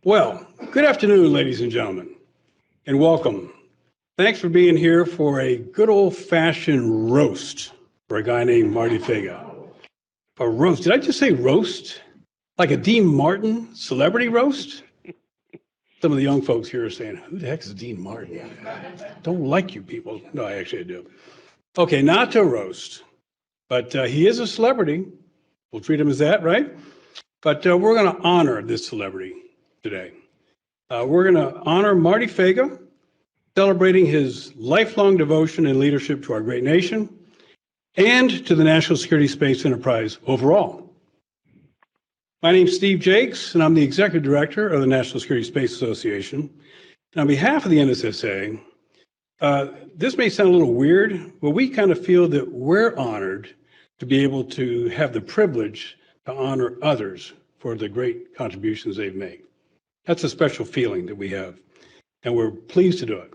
Well, good afternoon, ladies and gentlemen, and welcome. Thanks for being here for a good old-fashioned roast for a guy named Marty Faga. A roast. Did I just say roast? Like a Dean Martin celebrity roast? Some of the young folks here are saying, who the heck is Dean Martin? Don't like you people. No, I actually do. Okay, not to roast, but he is a celebrity. We'll treat him as that, right? But we're going to honor this celebrity today. We're going to honor Marty Faga, celebrating his lifelong devotion and leadership to our great nation and to the national security space enterprise overall. My name's Steve Jakes, and I'm the Executive Director of the National Security Space Association. And on behalf of the NSSA, this may sound a little weird, but we kind of feel that we're honored to be able to have the privilege to honor others for the great contributions they've made. That's a special feeling that we have, and we're pleased to do it.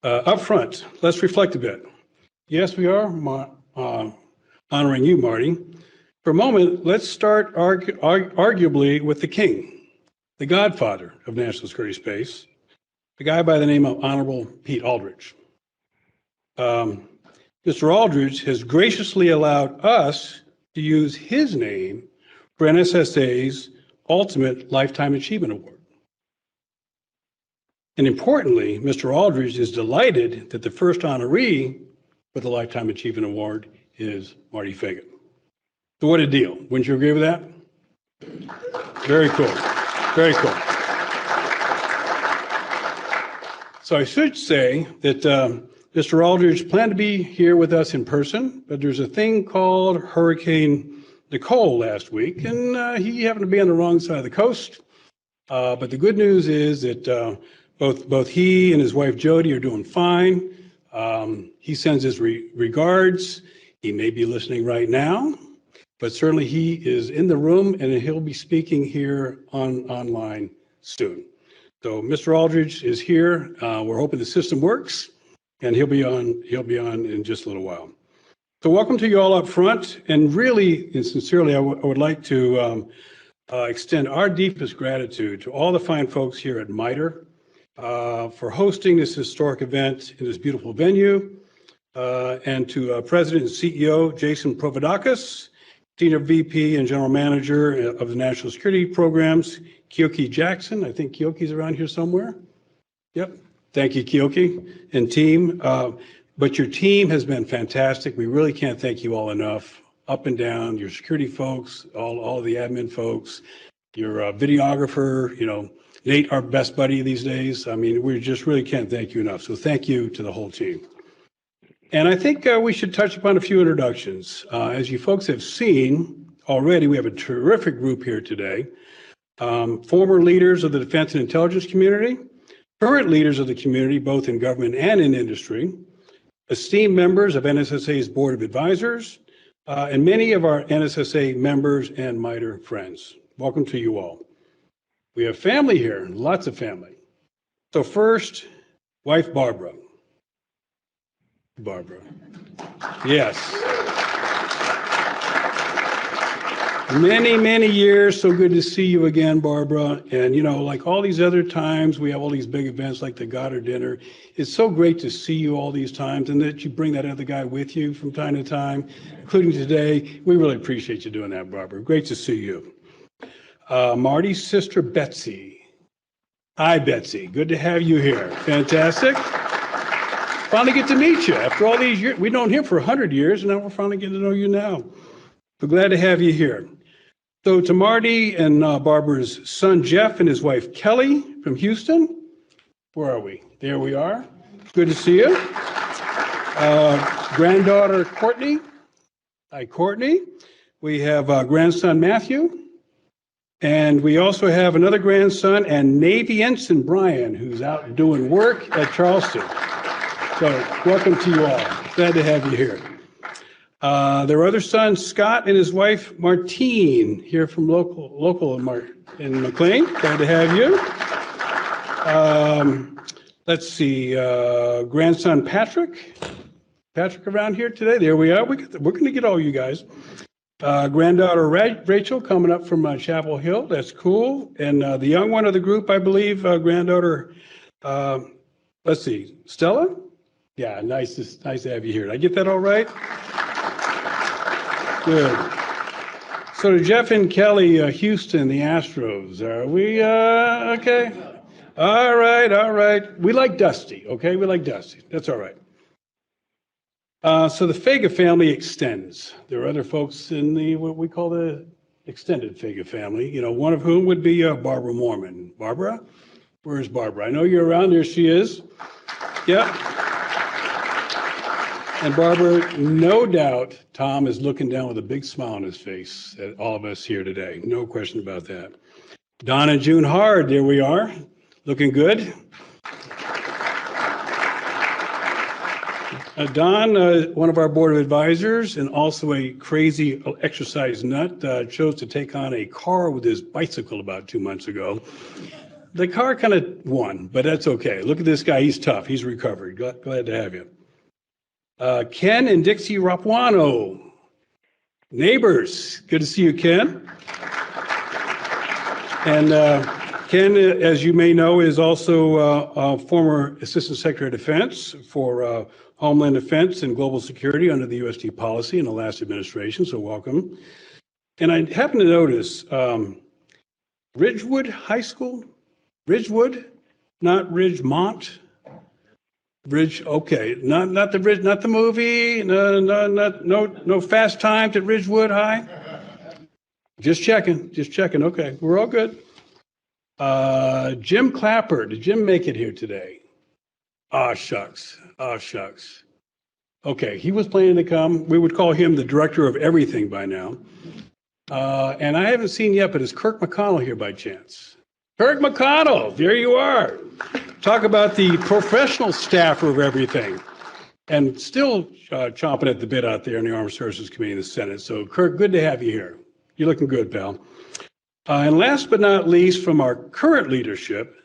Up front, let's reflect a bit. Yes, we are honoring you, Marty. For a moment, let's start arguably with the king, the godfather of national security space, the guy by the name of Honorable Pete Aldrich. Mr. Aldrich has graciously allowed us to use his name for NSSA's Ultimate Lifetime Achievement Award. And importantly, Mr. Aldrich is delighted that the first honoree for the Lifetime Achievement Award is Marty Faga. So what a deal. Wouldn't you agree with that? Very cool. Very cool. So I should say that Mr. Aldrich planned to be here with us in person, but there's a thing called Hurricane Nicole last week, and he happened to be on the wrong side of the coast. But the good news is that both he and his wife Jody are doing fine. He sends his regards. He may be listening right now, but certainly he is in the room, and he'll be speaking here online soon. So Mr. Aldrich is here. We're hoping the system works, and he'll be on in just a little while. So welcome to you all up front, and really and sincerely, I would like to extend our deepest gratitude to all the fine folks here at MITRE for hosting this historic event in this beautiful venue, and to President and CEO Jason Provodakis, Senior VP and General Manager of the National Security Programs, Keoki Jackson. I think Keoki's around here somewhere. Yep. Thank you, Keoki and team. But your team has been fantastic. We really can't thank you all enough. Up and down, your security folks, all the admin folks, your videographer, Nate, our best buddy these days. I mean, we just really can't thank you enough. So thank you to the whole team. And I think we should touch upon a few introductions. As you folks have seen already, we have a terrific group here today. Former leaders of the defense and intelligence community, current leaders of the community, both in government and in industry, esteemed members of NSSA's Board of Advisors, and many of our NSSA members and MITRE friends. Welcome to you all. We have family here, lots of family. So first, wife Barbara. Barbara. Yes. Many, many years. So good to see you again, Barbara. And, like all these other times, we have all these big events like the Goddard Dinner. It's so great to see you all these times, and that you bring that other guy with you from time to time, including today. We really appreciate you doing that, Barbara. Great to see you. Marty's sister, Betsy. Hi, Betsy. Good to have you here. Fantastic. Finally get to meet you after all these years. We've known him for 100 years, and now we're finally getting to know you now. We're glad to have you here. So to Marty and Barbara's son, Jeff, and his wife, Kelly, from Houston. Where are we? There we are. Good to see you. Granddaughter, Courtney. Hi, Courtney. We have grandson, Matthew. And we also have another grandson and Navy Ensign, Brian, who's out doing work at Charleston. So welcome to you all. Glad to have you here. Their other son, Scott, and his wife, Martine, here from local in McLean. Glad to have you. Let's see, grandson, Patrick. Patrick around here today? There we are. We're going to get all you guys. Granddaughter Rachel coming up from Chapel Hill. That's cool. And the young one of the group, I believe, granddaughter, let's see, Stella? Yeah, nice to have you here. Did I get that all right? Good. So to Jeff and Kelly, Houston, the Astros, are we okay? All right. We like Dusty, okay? We like Dusty. That's all right. So the Faga family extends. There are other folks in the what we call the extended Faga family, one of whom would be Barbara Mormon. Barbara? Where's Barbara? I know you're around. There she is. Yep. And Barbara, no doubt, Tom is looking down with a big smile on his face at all of us here today. No question about that. Don and June Hard, there we are, looking good. Don, one of our board of advisors and also a crazy exercise nut, chose to take on a car with his bicycle about 2 months ago. The car kind of won, but that's okay. Look at this guy. He's tough. He's recovered. Glad to have you. Ken and Dixie Rapuano, neighbors. Good to see you, Ken. And Ken, as you may know, is also a former Assistant Secretary of Defense for Homeland Defense and Global Security under the USD policy in the last administration, so welcome. And I happen to notice Ridgewood High School, Ridgewood, not Ridgemont. Ridge, okay, not the Ridge, not the movie, no Fast Times at Ridgewood High. Just checking, okay, we're all good. Jim Clapper, did Jim make it here today? Ah, shucks. Okay, he was planning to come. We would call him the director of everything by now. And I haven't seen yet, but is Kirk McConnell here by chance? Kirk McConnell, there you are. Talk about the professional staffer of everything. And still chomping at the bit out there in the Armed Services Committee in the Senate. So Kirk, good to have you here. You're looking good, pal. And last but not least, from our current leadership,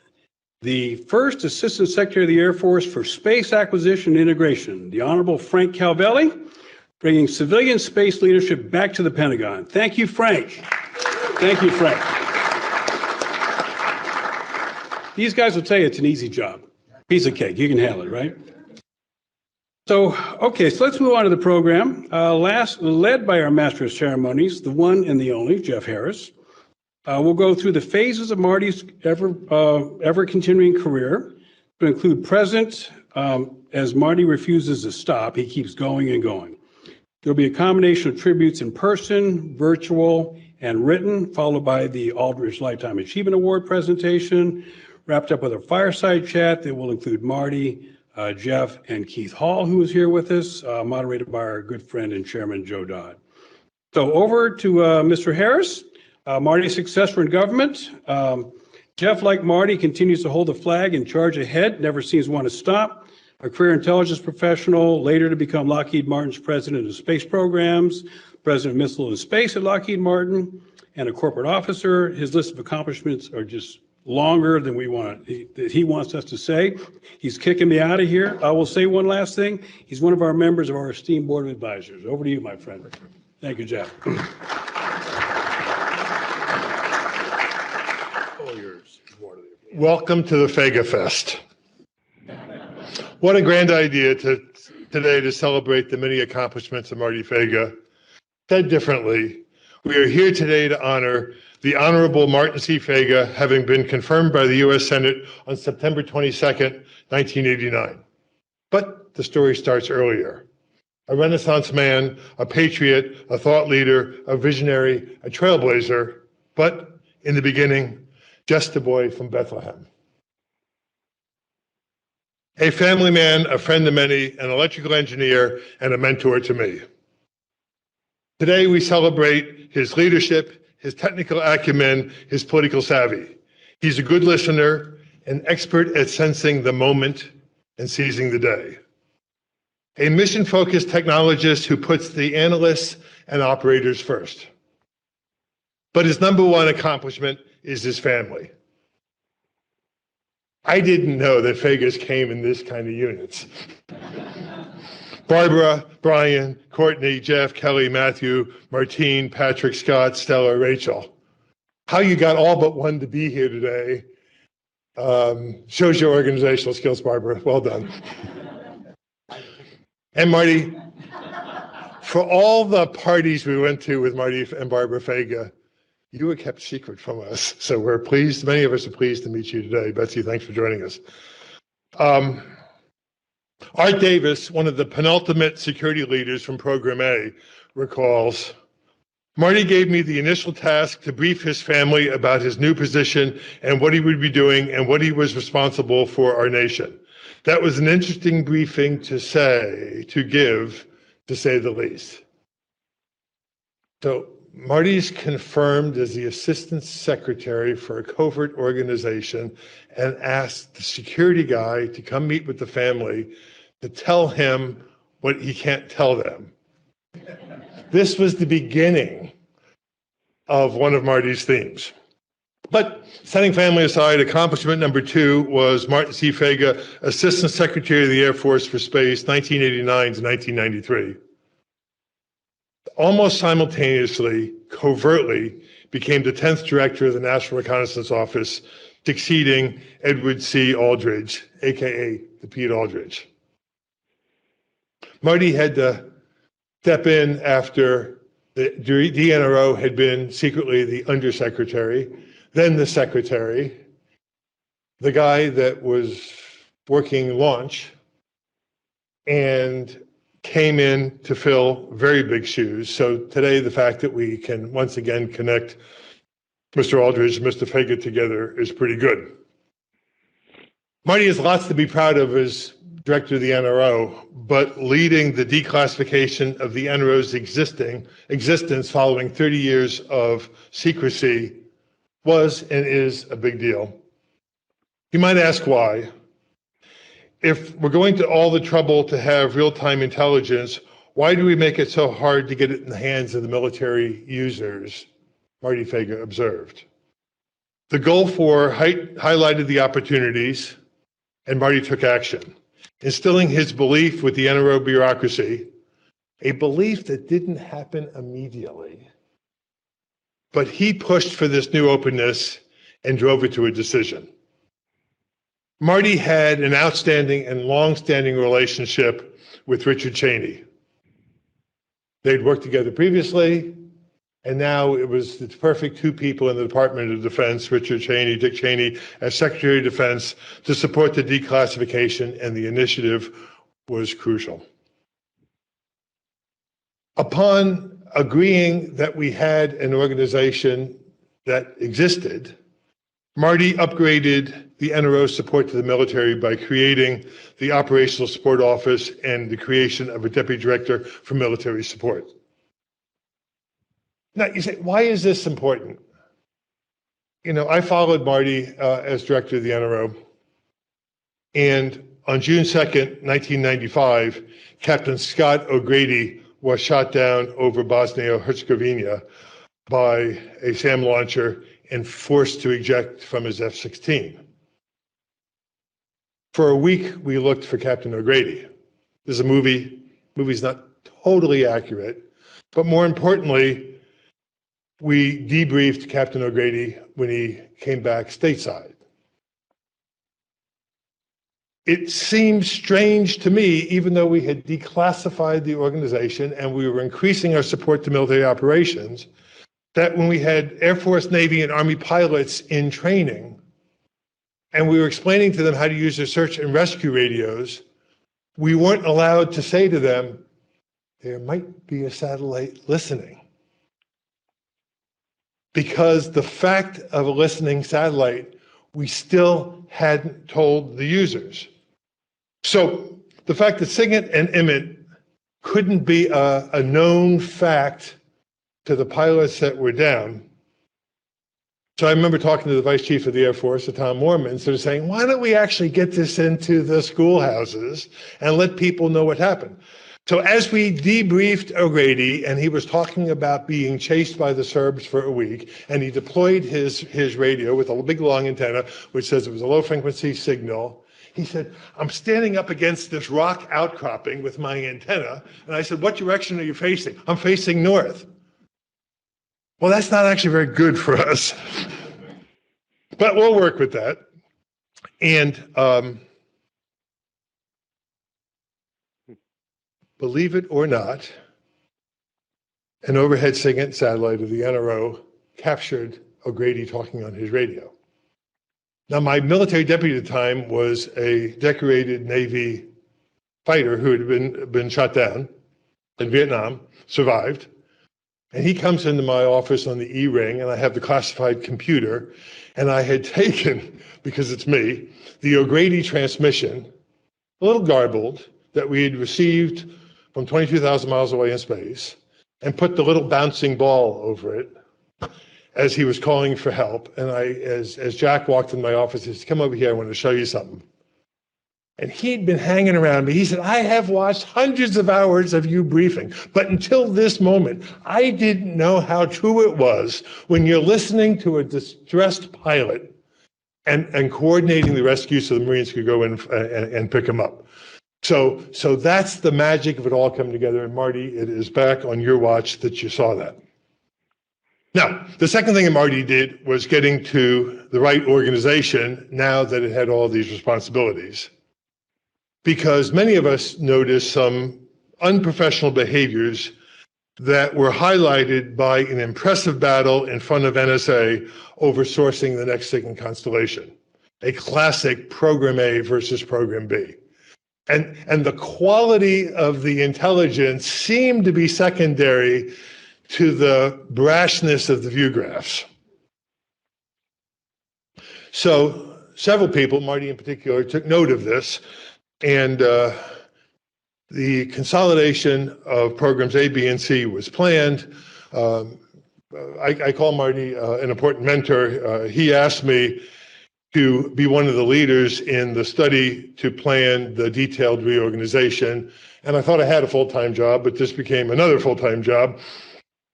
the first Assistant Secretary of the Air Force for Space Acquisition and Integration, the Honorable Frank Calvelli, bringing civilian space leadership back to the Pentagon. Thank you, Frank. Thank you, Frank. These guys will tell you it's an easy job. Piece of cake, you can handle it, right? So let's move on to the program. Led by our Master of Ceremonies, the one and the only, Jeff Harris. We'll go through the phases of Marty's ever-continuing career to include present, as Marty refuses to stop, he keeps going and going. There'll be a combination of tributes in person, virtual, and written, followed by the Aldrich Lifetime Achievement Award presentation, wrapped up with a fireside chat that will include Marty, Jeff, and Keith Hall, who is here with us, moderated by our good friend and chairman, Joe Dodd. So over to Mr. Harris. Marty's successor in government. Jeff, like Marty, continues to hold the flag and charge ahead, never seems to want to stop. A career intelligence professional, later to become Lockheed Martin's president of space programs, president of Missile and Space at Lockheed Martin, and a corporate officer. His list of accomplishments are just longer than he wants us to say. He's kicking me out of here. I will say one last thing. He's one of our members of our esteemed board of advisors. Over to you, my friend. Thank you, Jeff. Welcome to the Faga Fest. What a grand idea today to celebrate the many accomplishments of Marty Faga. Said differently, we are here today to honor the Honorable Martin C. Faga, having been confirmed by the U.S. Senate on September 22nd, 1989. But the story starts earlier. A Renaissance man, a patriot, a thought leader, a visionary, a trailblazer, but in the beginning, just a boy from Bethlehem. A family man, a friend of many, an electrical engineer, and a mentor to me. Today we celebrate his leadership, his technical acumen, his political savvy. He's a good listener, an expert at sensing the moment and seizing the day. A mission-focused technologist who puts the analysts and operators first. But his number one accomplishment is his family. I didn't know that Fagas came in this kind of units. Barbara, Brian, Courtney, Jeff, Kelly, Matthew, Martine, Patrick, Scott, Stella, Rachel. How you got all but one to be here today shows your organizational skills, Barbara. Well done. And Marty, for all the parties we went to with Marty and Barbara Faga, you were kept secret from us. So we're pleased, many of us are pleased to meet you today. Betsy, thanks for joining us. Art Davis, one of the penultimate security leaders from Program A, recalls, Marty gave me the initial task to brief his family about his new position and what he would be doing and what he was responsible for our nation. That was an interesting briefing to give, to say the least. So Marty's confirmed as the assistant secretary for a covert organization and asked the security guy to come meet with the family to tell him what he can't tell them. This was the beginning of one of Marty's themes. But setting family aside, accomplishment number 2 was Martin C. Faga, Assistant Secretary of the Air Force for Space, 1989 to 1993. Almost simultaneously, covertly, became the 10th Director of the National Reconnaissance Office, succeeding Edward C. Aldridge, AKA the Pete Aldridge. Marty had to step in after the DNRO had been secretly the undersecretary, then the secretary, the guy that was working launch, and came in to fill very big shoes. So today, the fact that we can once again connect Mr. Aldridge and Mr. Faga together is pretty good. Marty has lots to be proud of as director of the NRO, but leading the declassification of the NRO's existence following 30 years of secrecy was and is a big deal. You might ask why. If we're going to all the trouble to have real-time intelligence, why do we make it so hard to get it in the hands of the military users? Marty Faga observed. The Gulf War highlighted the opportunities, and Marty took action, instilling his belief with the NRO bureaucracy, a belief that didn't happen immediately. But he pushed for this new openness and drove it to a decision. Marty had an outstanding and long-standing relationship with Richard Cheney. They'd worked together previously, and now it was the perfect two people in the Department of Defense, Richard Cheney, Dick Cheney, as Secretary of Defense, to support the declassification, and the initiative was crucial. Upon agreeing that we had an organization that existed, Marty upgraded the NRO's support to the military by creating the Operational Support Office and the creation of a Deputy Director for Military Support. Now, you say, why is this important? You know, I followed Marty as Director of the NRO, and on June 2nd, 1995, Captain Scott O'Grady was shot down over Bosnia-Herzegovina by a SAM launcher and forced to eject from his F-16. For a week, we looked for Captain O'Grady. There's a movie's not totally accurate, but more importantly, we debriefed Captain O'Grady when he came back stateside. It seemed strange to me, even though we had declassified the organization and we were increasing our support to military operations, that when we had Air Force, Navy, and Army pilots in training, and we were explaining to them how to use their search and rescue radios, we weren't allowed to say to them, there might be a satellite listening. Because the fact of a listening satellite, we still hadn't told the users. So the fact that SIGINT and IMIT couldn't be a known fact to the pilots that were down. So I remember talking to the Vice Chief of the Air Force, Tom Moorman, sort of saying, why don't we actually get this into the schoolhouses and let people know what happened? So as we debriefed O'Grady, and he was talking about being chased by the Serbs for a week, and he deployed his radio with a big long antenna, which says it was a low frequency signal, He said, I'm standing up against this rock outcropping with my antenna. And I said, what direction are you facing? I'm facing north. Well, that's not actually very good for us, but we'll work with that. And believe it or not, an overhead SIGINT satellite of the NRO captured O'Grady talking on his radio. Now, my military deputy at the time was a decorated Navy fighter who had been shot down in Vietnam, survived. And he comes into my office on the E-ring, and I have the classified computer. And I had taken, because it's me, the O'Grady transmission, a little garbled, that we had received from 22,000 miles away in space, and put the little bouncing ball over it as he was calling for help. And as Jack walked in my office, he said, come over here, I want to show you something. And he'd been hanging around me. He said, I have watched hundreds of hours of you briefing, but until this moment, I didn't know how true it was when you're listening to a distressed pilot and coordinating the rescue so the Marines could go in and pick him up. So that's the magic of it all coming together. And Marty, it is back on your watch that you saw that. Now, the second thing that Marty did was getting to the right organization now that it had all these responsibilities. Because many of us noticed some unprofessional behaviors that were highlighted by an impressive battle in front of NSA over sourcing the next SIGINT constellation, a classic Program A versus Program B. And the quality of the intelligence seemed to be secondary to the brashness of the view graphs. So several people, Marty in particular, took note of this, and the consolidation of programs A, B, and C was planned. I call Marty an important mentor. He asked me to be one of the leaders in the study to plan the detailed reorganization. And I thought I had a full-time job, but this became another full-time job.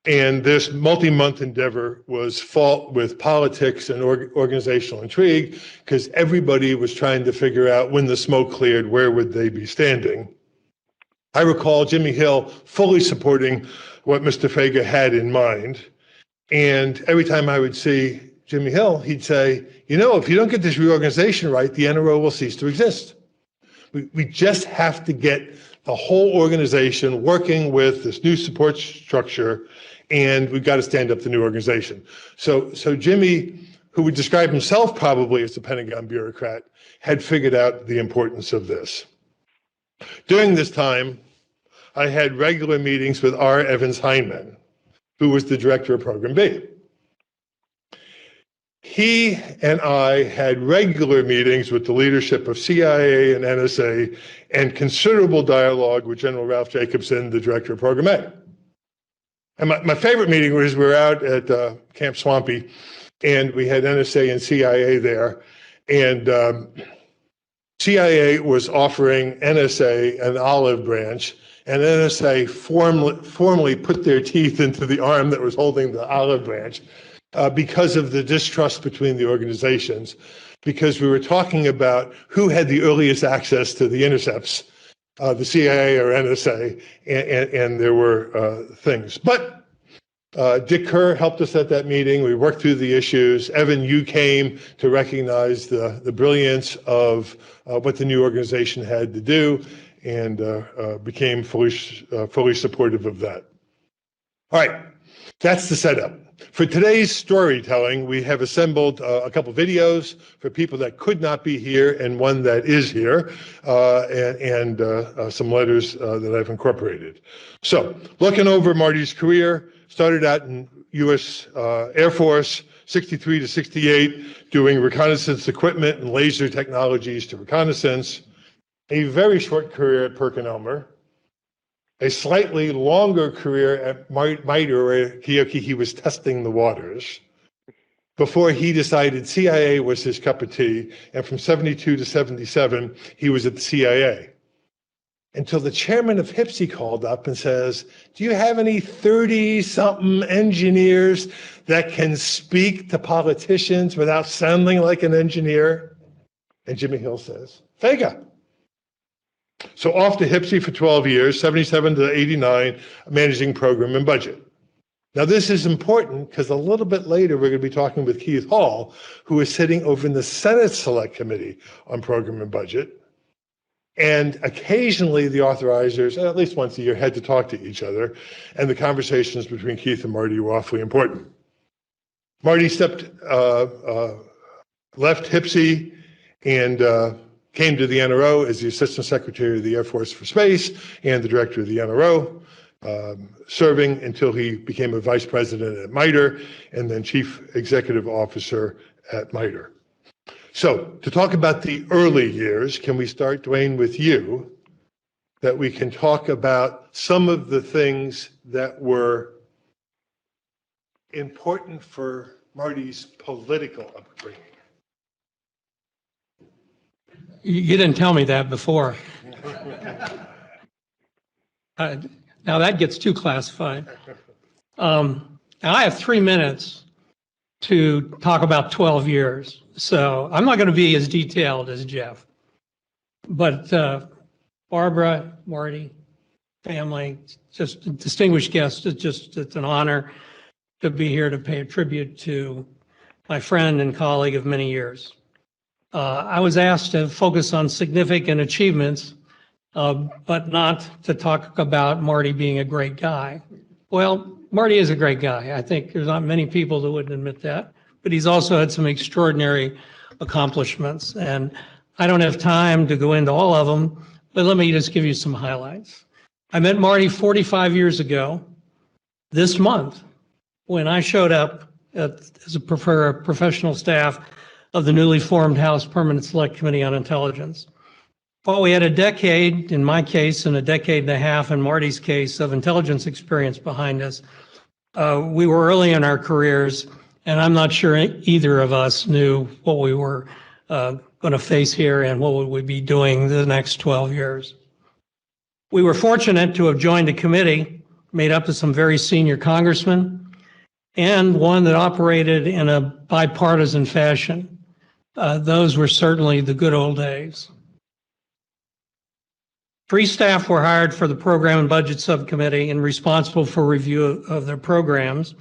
And this multi-month endeavor was fraught with politics and organizational intrigue because everybody was trying to figure out when the smoke cleared, where would they be standing. I recall Jimmy Hill fully supporting what Mr. Faga had in mind. And every time I would see Jimmy Hill, he'd say, you know, if you don't get this reorganization right, the NRO will cease to exist. We just have to get the whole organization working with this new support structure, and we've got to stand up the new organization. So Jimmy, who would describe himself probably as a Pentagon bureaucrat, had figured out the importance of this. During this time, I had regular meetings with R. Evans Heinemann, who was the director of Program B. He and I had regular meetings with the leadership of CIA and NSA and considerable dialogue with General Ralph Jacobson, the director of Program A. And my favorite meeting was we were out at Camp Swampy, and we had NSA and CIA there. And CIA was offering NSA an olive branch, and NSA formally put their teeth into the arm that was holding the olive branch. Because of the distrust between the organizations, because we were talking about who had the earliest access to the intercepts, the CIA or NSA, and there were things. But Dick Kerr helped us at that meeting. We worked through the issues. Evan, you came to recognize the brilliance of what the new organization had to do, and became fully supportive of that. All right, that's the setup. For today's storytelling, we have assembled a couple videos for people that could not be here and one that is here, and some letters that I've incorporated. So, looking over Marty's career, started out in U.S. Air Force, 63 to 68, doing reconnaissance equipment and laser technologies to reconnaissance. A very short career at PerkinElmer. A slightly longer career at MITRE, where he was testing the waters, before he decided CIA was his cup of tea, and from 72 to 77, he was at the CIA. Until the chairman of HPSI called up and says, do you have any 30-something engineers that can speak to politicians without sounding like an engineer? And Jimmy Hill says, Faga. So off to HPSI for 12 years, 77 to 89, managing program and budget. Now, this is important because a little bit later, we're going to be talking with Keith Hall, who is sitting over in the Senate Select Committee on Program and Budget. And occasionally, the authorizers, at least once a year, had to talk to each other. And the conversations between Keith and Marty were awfully important. Marty left HPSI and came to the NRO as the Assistant Secretary of the Air Force for Space and the Director of the NRO. Serving until he became a vice president at MITRE and then chief executive officer at MITRE. So to talk about the early years, can we start, Dwayne, with you, that we can talk about some of the things that were important for Marty's political upbringing? You didn't tell me that before. Now that gets too classified. Now I have 3 minutes to talk about 12 years, so I'm not going to be as detailed as Jeff. But Barbara, Marty, family, just distinguished guests, it's an honor to be here to pay a tribute to my friend and colleague of many years. I was asked to focus on significant achievements, but not to talk about Marty being a great guy. Well, Marty is a great guy. I think there's not many people that wouldn't admit that, but he's also had some extraordinary accomplishments. And I don't have time to go into all of them, but let me just give you some highlights. I met Marty 45 years ago this month when I showed up as a professional staff of the newly formed House Permanent Select Committee on Intelligence. Well, we had a decade, in my case, and a decade and a half in Marty's case, of intelligence experience behind us. We were early in our careers, and I'm not sure either of us knew what we were going to face here and what would we be doing the next 12 years. We were fortunate to have joined a committee made up of some very senior congressmen and one that operated in a bipartisan fashion. Those were certainly the good old days. 3 staff were hired for the Program and Budget Subcommittee and responsible for review of their programs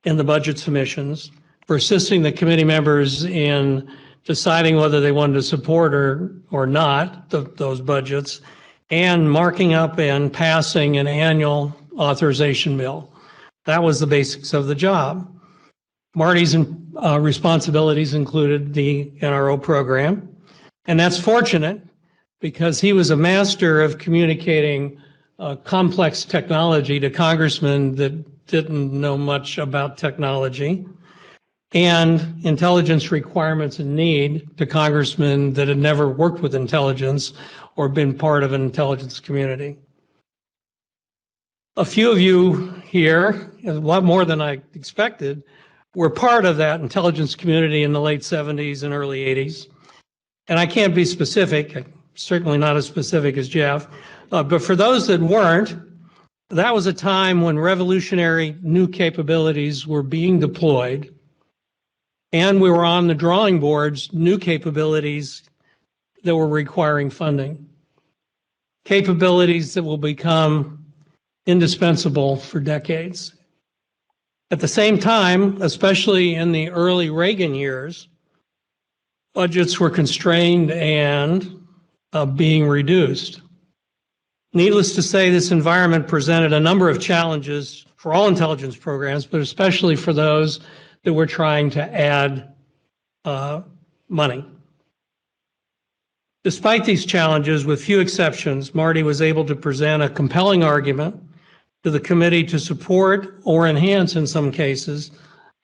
in the budget submissions, for assisting the committee members in deciding whether they wanted to support or not those budgets, and marking up and passing an annual authorization bill. That was the basics of the job. Marty's responsibilities included the NRO program, and that's fortunate because he was a master of communicating complex technology to congressmen that didn't know much about technology, and intelligence requirements and need to congressmen that had never worked with intelligence or been part of an intelligence community. A few of you here, a lot more than I expected, were part of that intelligence community in the late 70s and early 80s. And I can't be specific, certainly not as specific as Jeff, but for those that weren't, that was a time when revolutionary new capabilities were being deployed, and we were on the drawing boards, new capabilities that were requiring funding. Capabilities that will become indispensable for decades. At the same time, especially in the early Reagan years, budgets were constrained and being reduced. Needless to say, this environment presented a number of challenges for all intelligence programs, but especially for those that were trying to add money. Despite these challenges, with few exceptions, Marty was able to present a compelling argument to the committee to support or enhance, in some cases,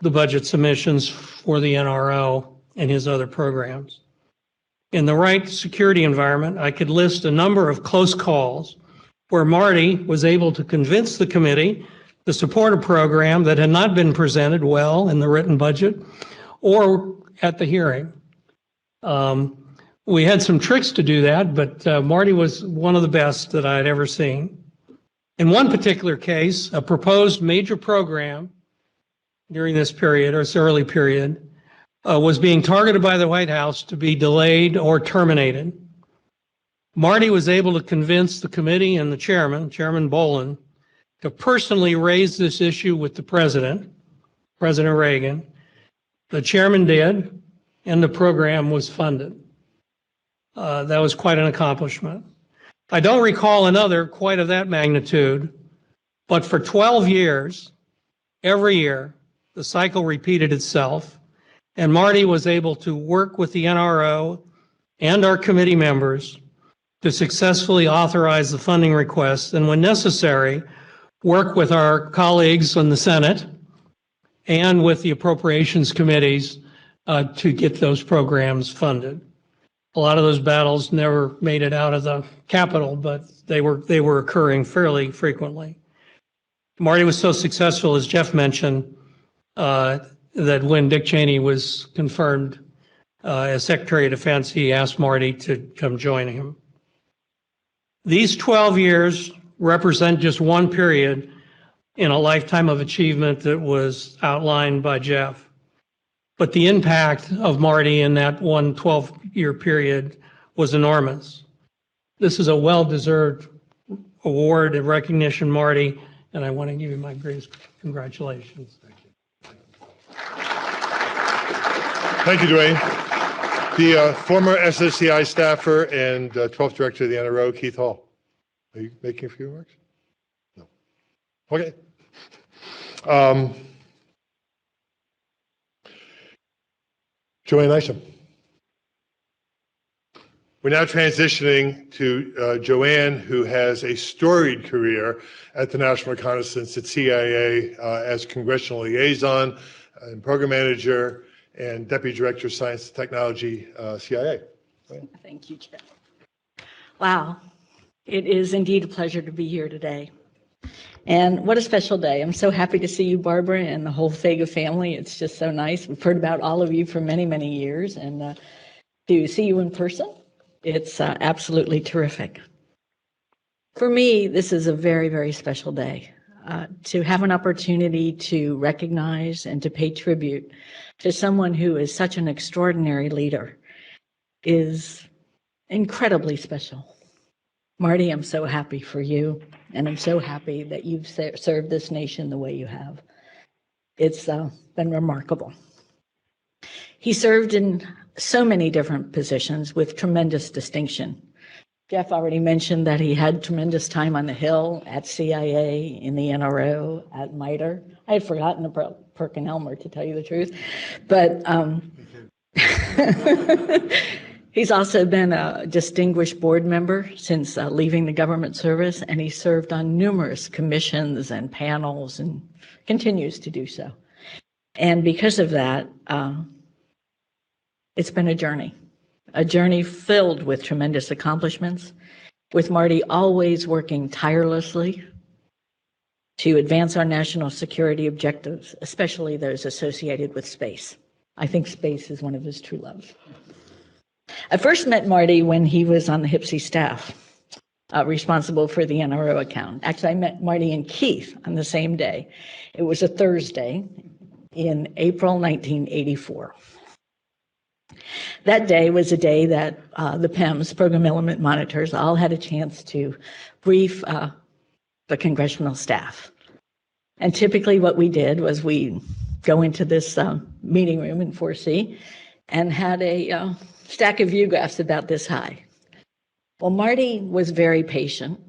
the budget submissions for the NRO and his other programs. In the right security environment, I could list a number of close calls where Marty was able to convince the committee to support a program that had not been presented well in the written budget or at the hearing. We had some tricks to do that, but Marty was one of the best that I'd ever seen. In one particular case, a proposed major program during this period, or this early period, was being targeted by the White House to be delayed or terminated. Marty was able to convince the committee and the chairman, Chairman Bolin, to personally raise this issue with the president, President Reagan. The chairman did, and the program was funded. That was quite an accomplishment. I don't recall another quite of that magnitude, but for 12 years, every year, the cycle repeated itself, and Marty was able to work with the NRO and our committee members to successfully authorize the funding requests, and when necessary, work with our colleagues in the Senate and with the appropriations committees to get those programs funded. A lot of those battles never made it out of the Capitol, but they were occurring fairly frequently. Marty was so successful, as Jeff mentioned, that when Dick Cheney was confirmed as Secretary of Defense, he asked Marty to come join him. These 12 years represent just one period in a lifetime of achievement that was outlined by Jeff. But the impact of Marty in that one 12-year period was enormous. This is a well-deserved award and recognition, Marty, and I want to give you my greatest congratulations. Thank you. Thank you, Dwayne. The former SSCI staffer and 12th director of the NRO, Keith Hall. Are you making a few remarks? No. Okay. Joanne Isom. We're now transitioning to Joanne, who has a storied career at the National Reconnaissance at CIA as congressional liaison and program manager and deputy director of science and technology, CIA. Thank you, Jeff. Wow, it is indeed a pleasure to be here today. And what a special day. I'm so happy to see you, Barbara, and the whole Faga family. It's just so nice. We've heard about all of you for many, many years, and to see you in person, it's absolutely terrific. For me, this is a very, very special day. To have an opportunity to recognize and to pay tribute to someone who is such an extraordinary leader is incredibly special. Marty, I'm so happy for you, and I'm so happy that you've served this nation the way you have. It's been remarkable. He served in so many different positions with tremendous distinction. Jeff already mentioned that he had tremendous time on the Hill, at CIA, in the NRO, at MITRE. I had forgotten about Perkin-Elmer, to tell you the truth. But he's also been a distinguished board member since leaving the government service, and he served on numerous commissions and panels and continues to do so. And because of that, it's been a journey filled with tremendous accomplishments, with Marty always working tirelessly to advance our national security objectives, especially those associated with space. I think space is one of his true loves. I first met Marty when he was on the HPSI staff, responsible for the NRO account. Actually, I met Marty and Keith on the same day. It was a Thursday in April 1984. That day was a day that the PEMs, Program Element Monitors, all had a chance to brief the congressional staff. And typically what we did was we go into this meeting room in 4C and had a stack of view graphs about this high. Well, Marty was very patient,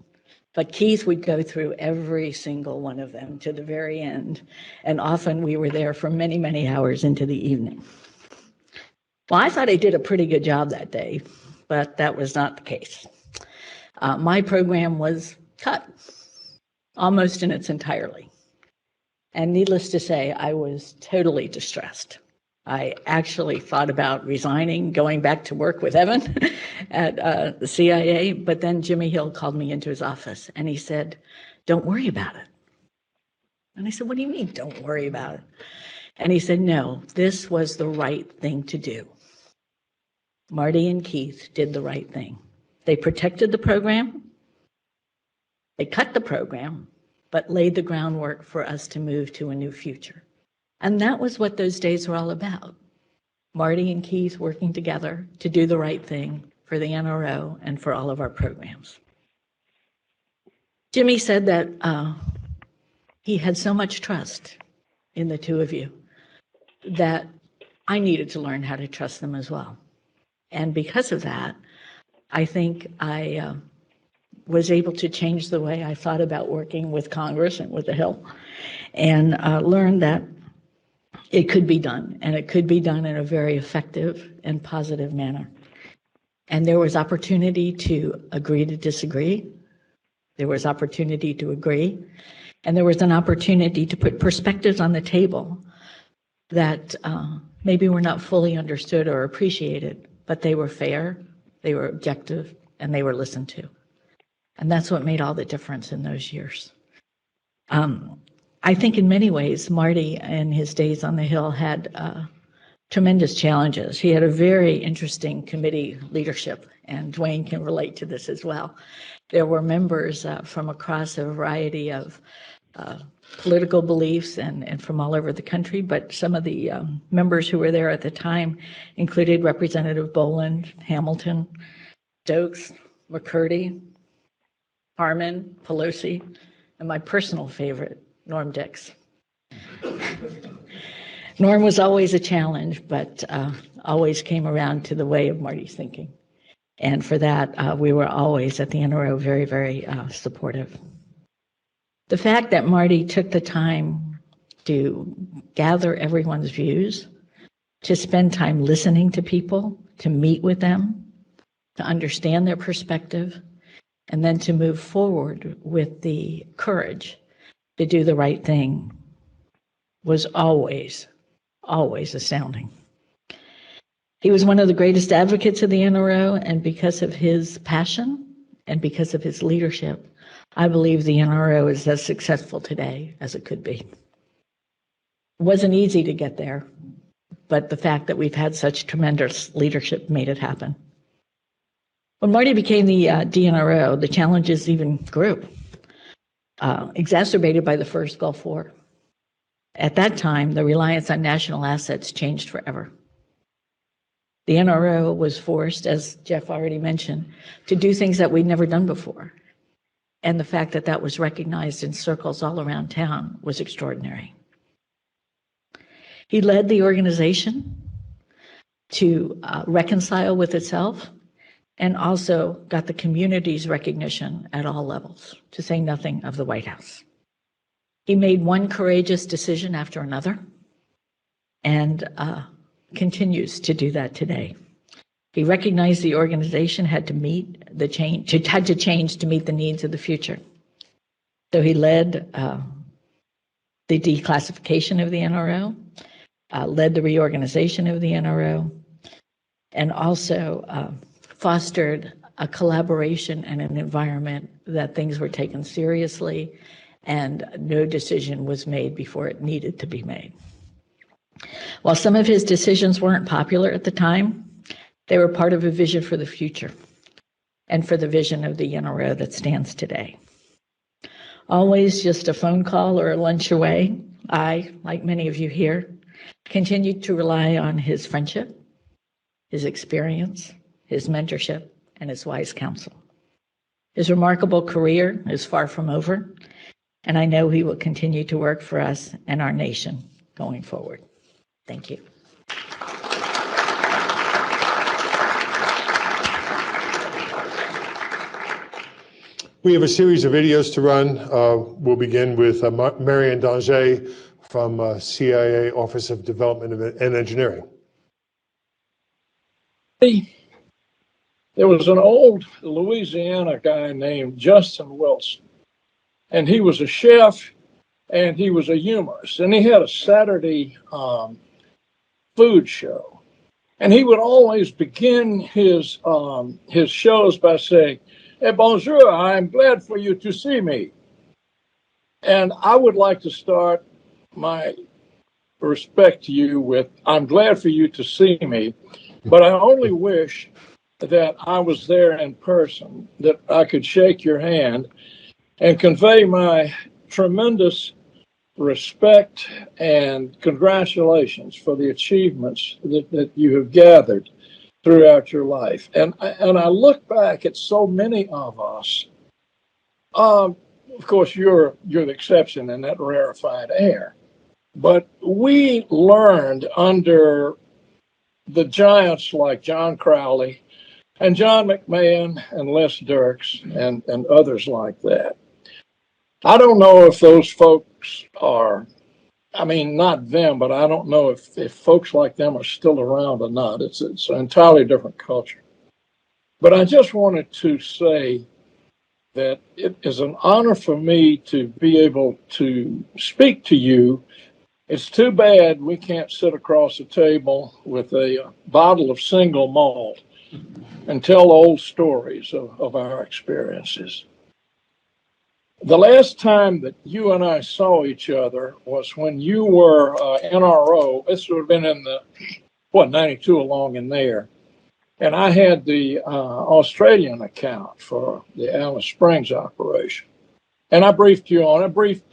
but Keith would go through every single one of them to the very end. And often we were there for many, many hours into the evening. Well, I thought I did a pretty good job that day, but that was not the case. My program was cut almost in its entirety. And needless to say, I was totally distressed. I actually thought about resigning, going back to work with Evan at the CIA, but then Jimmy Hill called me into his office and he said, "Don't worry about it." And I said, "What do you mean, don't worry about it?" And he said, "No, this was the right thing to do." Marty and Keith did the right thing. They protected the program, they cut the program, but laid the groundwork for us to move to a new future. And that was what those days were all about. Marty and Keith working together to do the right thing for the NRO and for all of our programs. Jimmy said that he had so much trust in the two of you that I needed to learn how to trust them as well. And because of that, I think I was able to change the way I thought about working with Congress and with the Hill, and learned that it could be done, and it could be done in a very effective and positive manner. And there was opportunity to agree to disagree. There was opportunity to agree. And there was an opportunity to put perspectives on the table that maybe were not fully understood or appreciated, but they were fair, they were objective, and they were listened to. And that's what made all the difference in those years. I think in many ways, Marty in his days on the Hill had tremendous challenges. He had a very interesting committee leadership, and Dwayne can relate to this as well. There were members from across a variety of political beliefs and from all over the country, but some of the members who were there at the time included Representative Boland, Hamilton, Stokes, McCurdy, Harmon, Pelosi, and my personal favorite, Norm Dix. Norm was always a challenge, but always came around to the way of Marty's thinking. And for that, we were always at the NRO very, very supportive. The fact that Marty took the time to gather everyone's views, to spend time listening to people, to meet with them, to understand their perspective, and then to move forward with the courage to do the right thing was always, always astounding. He was one of the greatest advocates of the NRO, and because of his passion and because of his leadership, I believe the NRO is as successful today as it could be. It wasn't easy to get there, but the fact that we've had such tremendous leadership made it happen. When Marty became the DNRO, the challenges even grew, exacerbated by the first Gulf War. At that time, the reliance on national assets changed forever. The NRO was forced, as Jeff already mentioned, to do things that we'd never done before. And the fact that that was recognized in circles all around town was extraordinary. He led the organization to reconcile with itself, and also got the community's recognition at all levels, to say nothing of the White House. He made one courageous decision after another, and continues to do that today. He recognized the organization had to change to meet the needs of the future. So he led the declassification of the NRO, led the reorganization of the NRO, and also fostered a collaboration and an environment that things were taken seriously and no decision was made before it needed to be made. While some of his decisions weren't popular at the time, they were part of a vision for the future and for the vision of the NRO that stands today. Always just a phone call or a lunch away, I, like many of you here, continued to rely on his friendship, his experience, his mentorship, and his wise counsel. His remarkable career is far from over, and I know he will continue to work for us and our nation going forward. Thank you. We have a series of videos to run. We'll begin with Marianne Danger from CIA Office of Development and Engineering. There was an old Louisiana guy named Justin Wilson, and he was a chef and he was a humorist, and he had a Saturday food show, and he would always begin his shows by saying, "Hey, bonjour, I'm glad for you to see me." And I would like to start my respect to you with, "I'm glad for you to see me, but I only wish that I was there in person, that I could shake your hand and convey my tremendous respect and congratulations for the achievements that you have gathered throughout your life. And I look back at so many of us. Of course, you're the exception in that rarefied air. But we learned under the giants like John Crowley and John McMahon and Les Dirks and others like that. I don't know if those folks are, I mean, not them, but I don't know if folks like them are still around or not. It's an entirely different culture. But I just wanted to say that it is an honor for me to be able to speak to you. It's too bad we can't sit across the table with a bottle of single malt and tell old stories of our experiences. The last time that you and I saw each other was when you were NRO. This would have been in the, 92 along in there. And I had the Australian account for the Alice Springs operation. And I briefed you on it. I briefed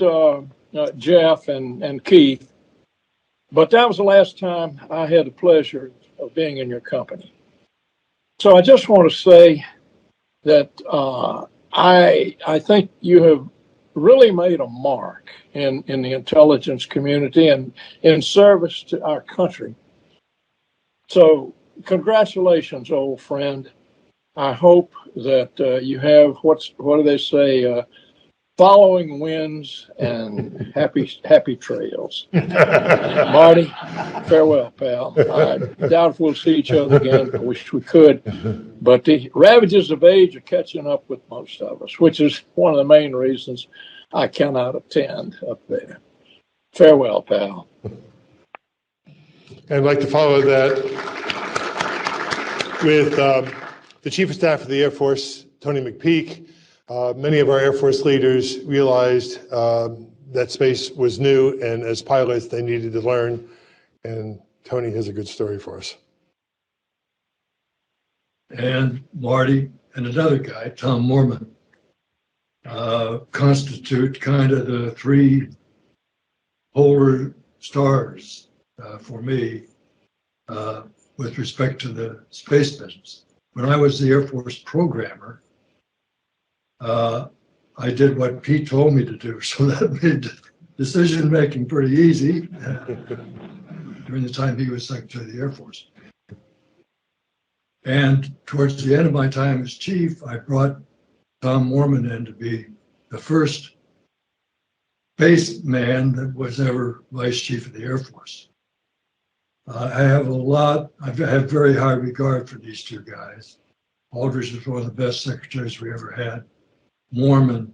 Jeff and Keith. But that was the last time I had the pleasure of being in your company. So I just want to say that I think you have really made a mark in the intelligence community and in service to our country. So congratulations, old friend. I hope that you have what do they say? Following winds and happy trails. Marty, farewell, pal. I doubt if we'll see each other again. I wish we could. But the ravages of age are catching up with most of us, which is one of the main reasons I cannot attend up there. Farewell, pal. I'd like to follow that with the Chief of Staff of the Air Force, Tony McPeak. Many of our Air Force leaders realized that space was new, and as pilots, they needed to learn. And Tony has a good story for us. And Marty and another guy, Tom Mormon, constitute kind of the three polar stars for me with respect to the space business. When I was the Air Force programmer, I did what Pete told me to do, so that made decision making pretty easy during the time he was Secretary of the Air Force. And towards the end of my time as chief, I brought Tom Mormon in to be the first space man that was ever vice chief of the Air Force. I have very high regard for these two guys. Aldridge was one of the best secretaries we ever had. Mormon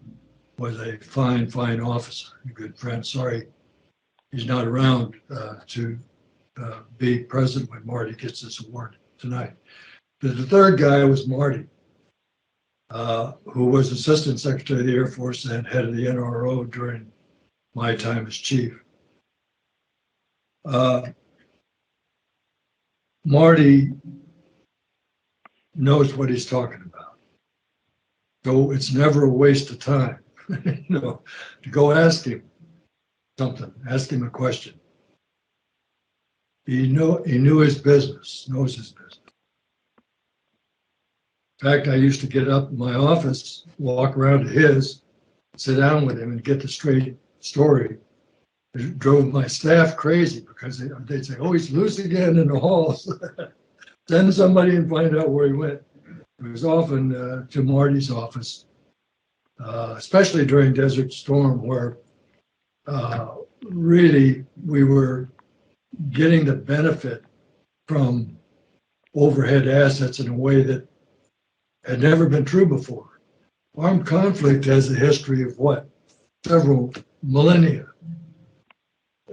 was a fine officer, a good friend. Sorry, he's not around to be present when Marty gets this award tonight. The third guy was Marty, who was Assistant Secretary of the Air Force and head of the NRO during my time as chief. Marty knows what he's talking about. So it's never a waste of time, to go ask him something, ask him a question. He knew his business, knows his business. In fact, I used to get up in my office, walk around to his, sit down with him and get the straight story. It drove my staff crazy because they'd say, oh, he's loose again in the halls. Send somebody and find out where he went. It was often to Marty's office, especially during Desert Storm, where really we were getting the benefit from overhead assets in a way that had never been true before. Armed conflict has a history of several millennia.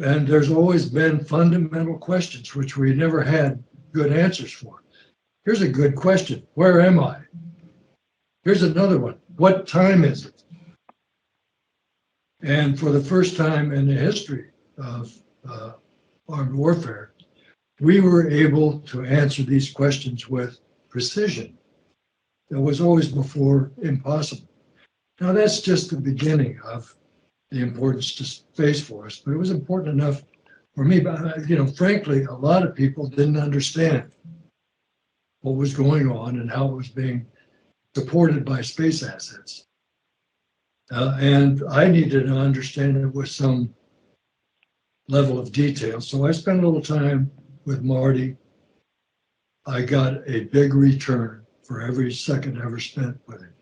And there's always been fundamental questions which we never had good answers for. Here's a good question. Where am I? Here's another one. What time is it? And for the first time in the history of armed warfare, we were able to answer these questions with precision. That was always before impossible. Now that's just the beginning of the importance to Space Force, but it was important enough for me. But, frankly, a lot of people didn't understand what was going on and how it was being supported by space assets. And I needed to understand it with some level of detail. So I spent a little time with Marty. I got a big return for every second ever spent with him.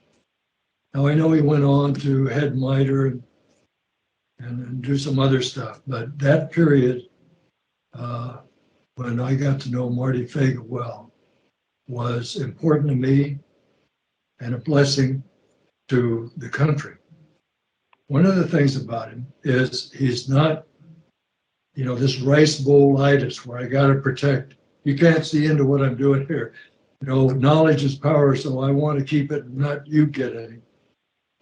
Now I know he went on to head MITRE and do some other stuff, but that period when I got to know Marty Faga well was important to me and a blessing to the country. One of the things about him is he's not, this rice bowl-itis where I got to protect. You can't see into what I'm doing here. Knowledge is power, so I want to keep it and not you get any.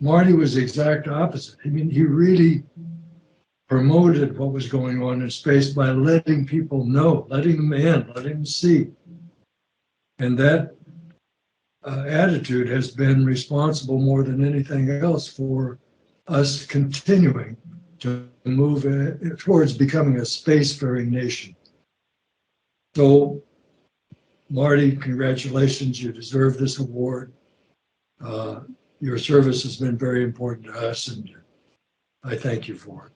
Marty was the exact opposite. I mean, he really promoted what was going on in space by letting people know, letting them in, letting them see. And that attitude has been responsible more than anything else for us continuing to move towards becoming a spacefaring nation. So, Marty, congratulations. You deserve this award. Your service has been very important to us, and I thank you for it.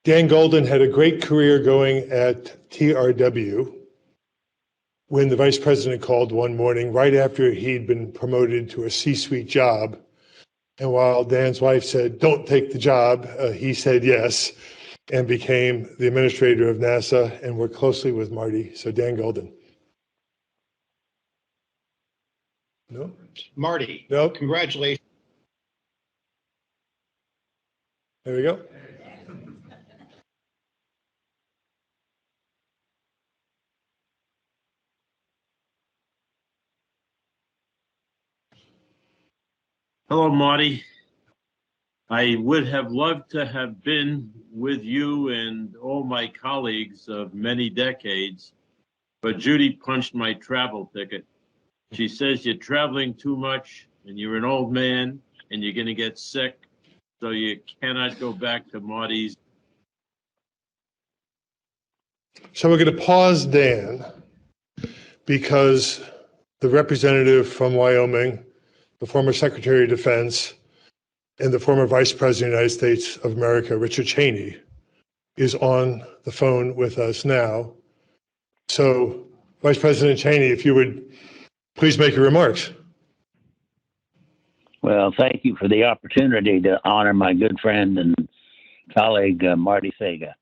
Dan Golden had a great career going at TRW when the vice president called one morning right after he'd been promoted to a C-suite job. And while Dan's wife said, "Don't take the job," he said yes and became the administrator of NASA and worked closely with Marty. So Dan Golden. No? Marty, No? congratulations. There we go. Hello, Marty. I would have loved to have been with you and all my colleagues of many decades, but Judy punched my travel ticket. She says you're traveling too much and you're an old man and you're going to get sick, so you cannot go back to Marty's. So we're going to pause Dan because the representative from Wyoming, the former Secretary of Defense, and the former Vice President of the United States of America, Richard Cheney, is on the phone with us now. So, Vice President Cheney, if you would please make your remarks. Well, thank you for the opportunity to honor my good friend and colleague, Marty Faga.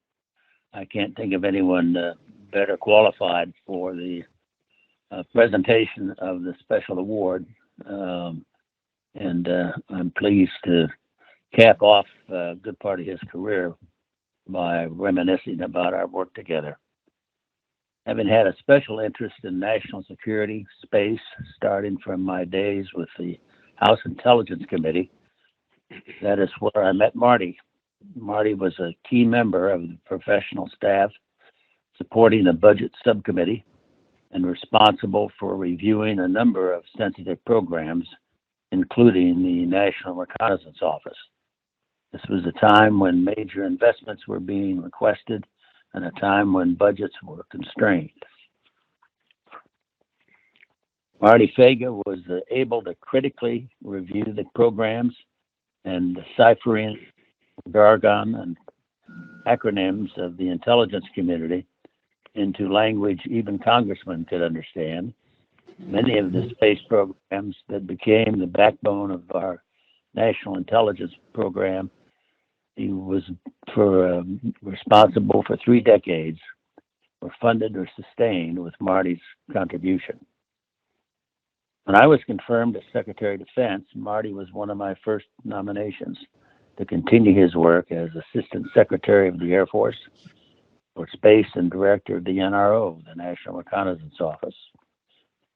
I can't think of anyone better qualified for the presentation of the special award. And I'm pleased to cap off a good part of his career by reminiscing about our work together. Having had a special interest in national security, space, starting from my days with the House Intelligence Committee, that is where I met Marty. Marty was a key member of the professional staff supporting the budget subcommittee and responsible for reviewing a number of sensitive programs, including the National Reconnaissance Office. This was a time when major investments were being requested and a time when budgets were constrained. Marty Faga was able to critically review the programs and deciphering jargon and acronyms of the intelligence community into language even congressmen could understand. Many of the space programs that became the backbone of our national intelligence program, he was responsible for 3 decades, were funded or sustained with Marty's contribution. When I was confirmed as Secretary of Defense, Marty was one of my first nominations to continue his work as Assistant Secretary of the Air Force for Space and Director of the NRO, the National Reconnaissance Office.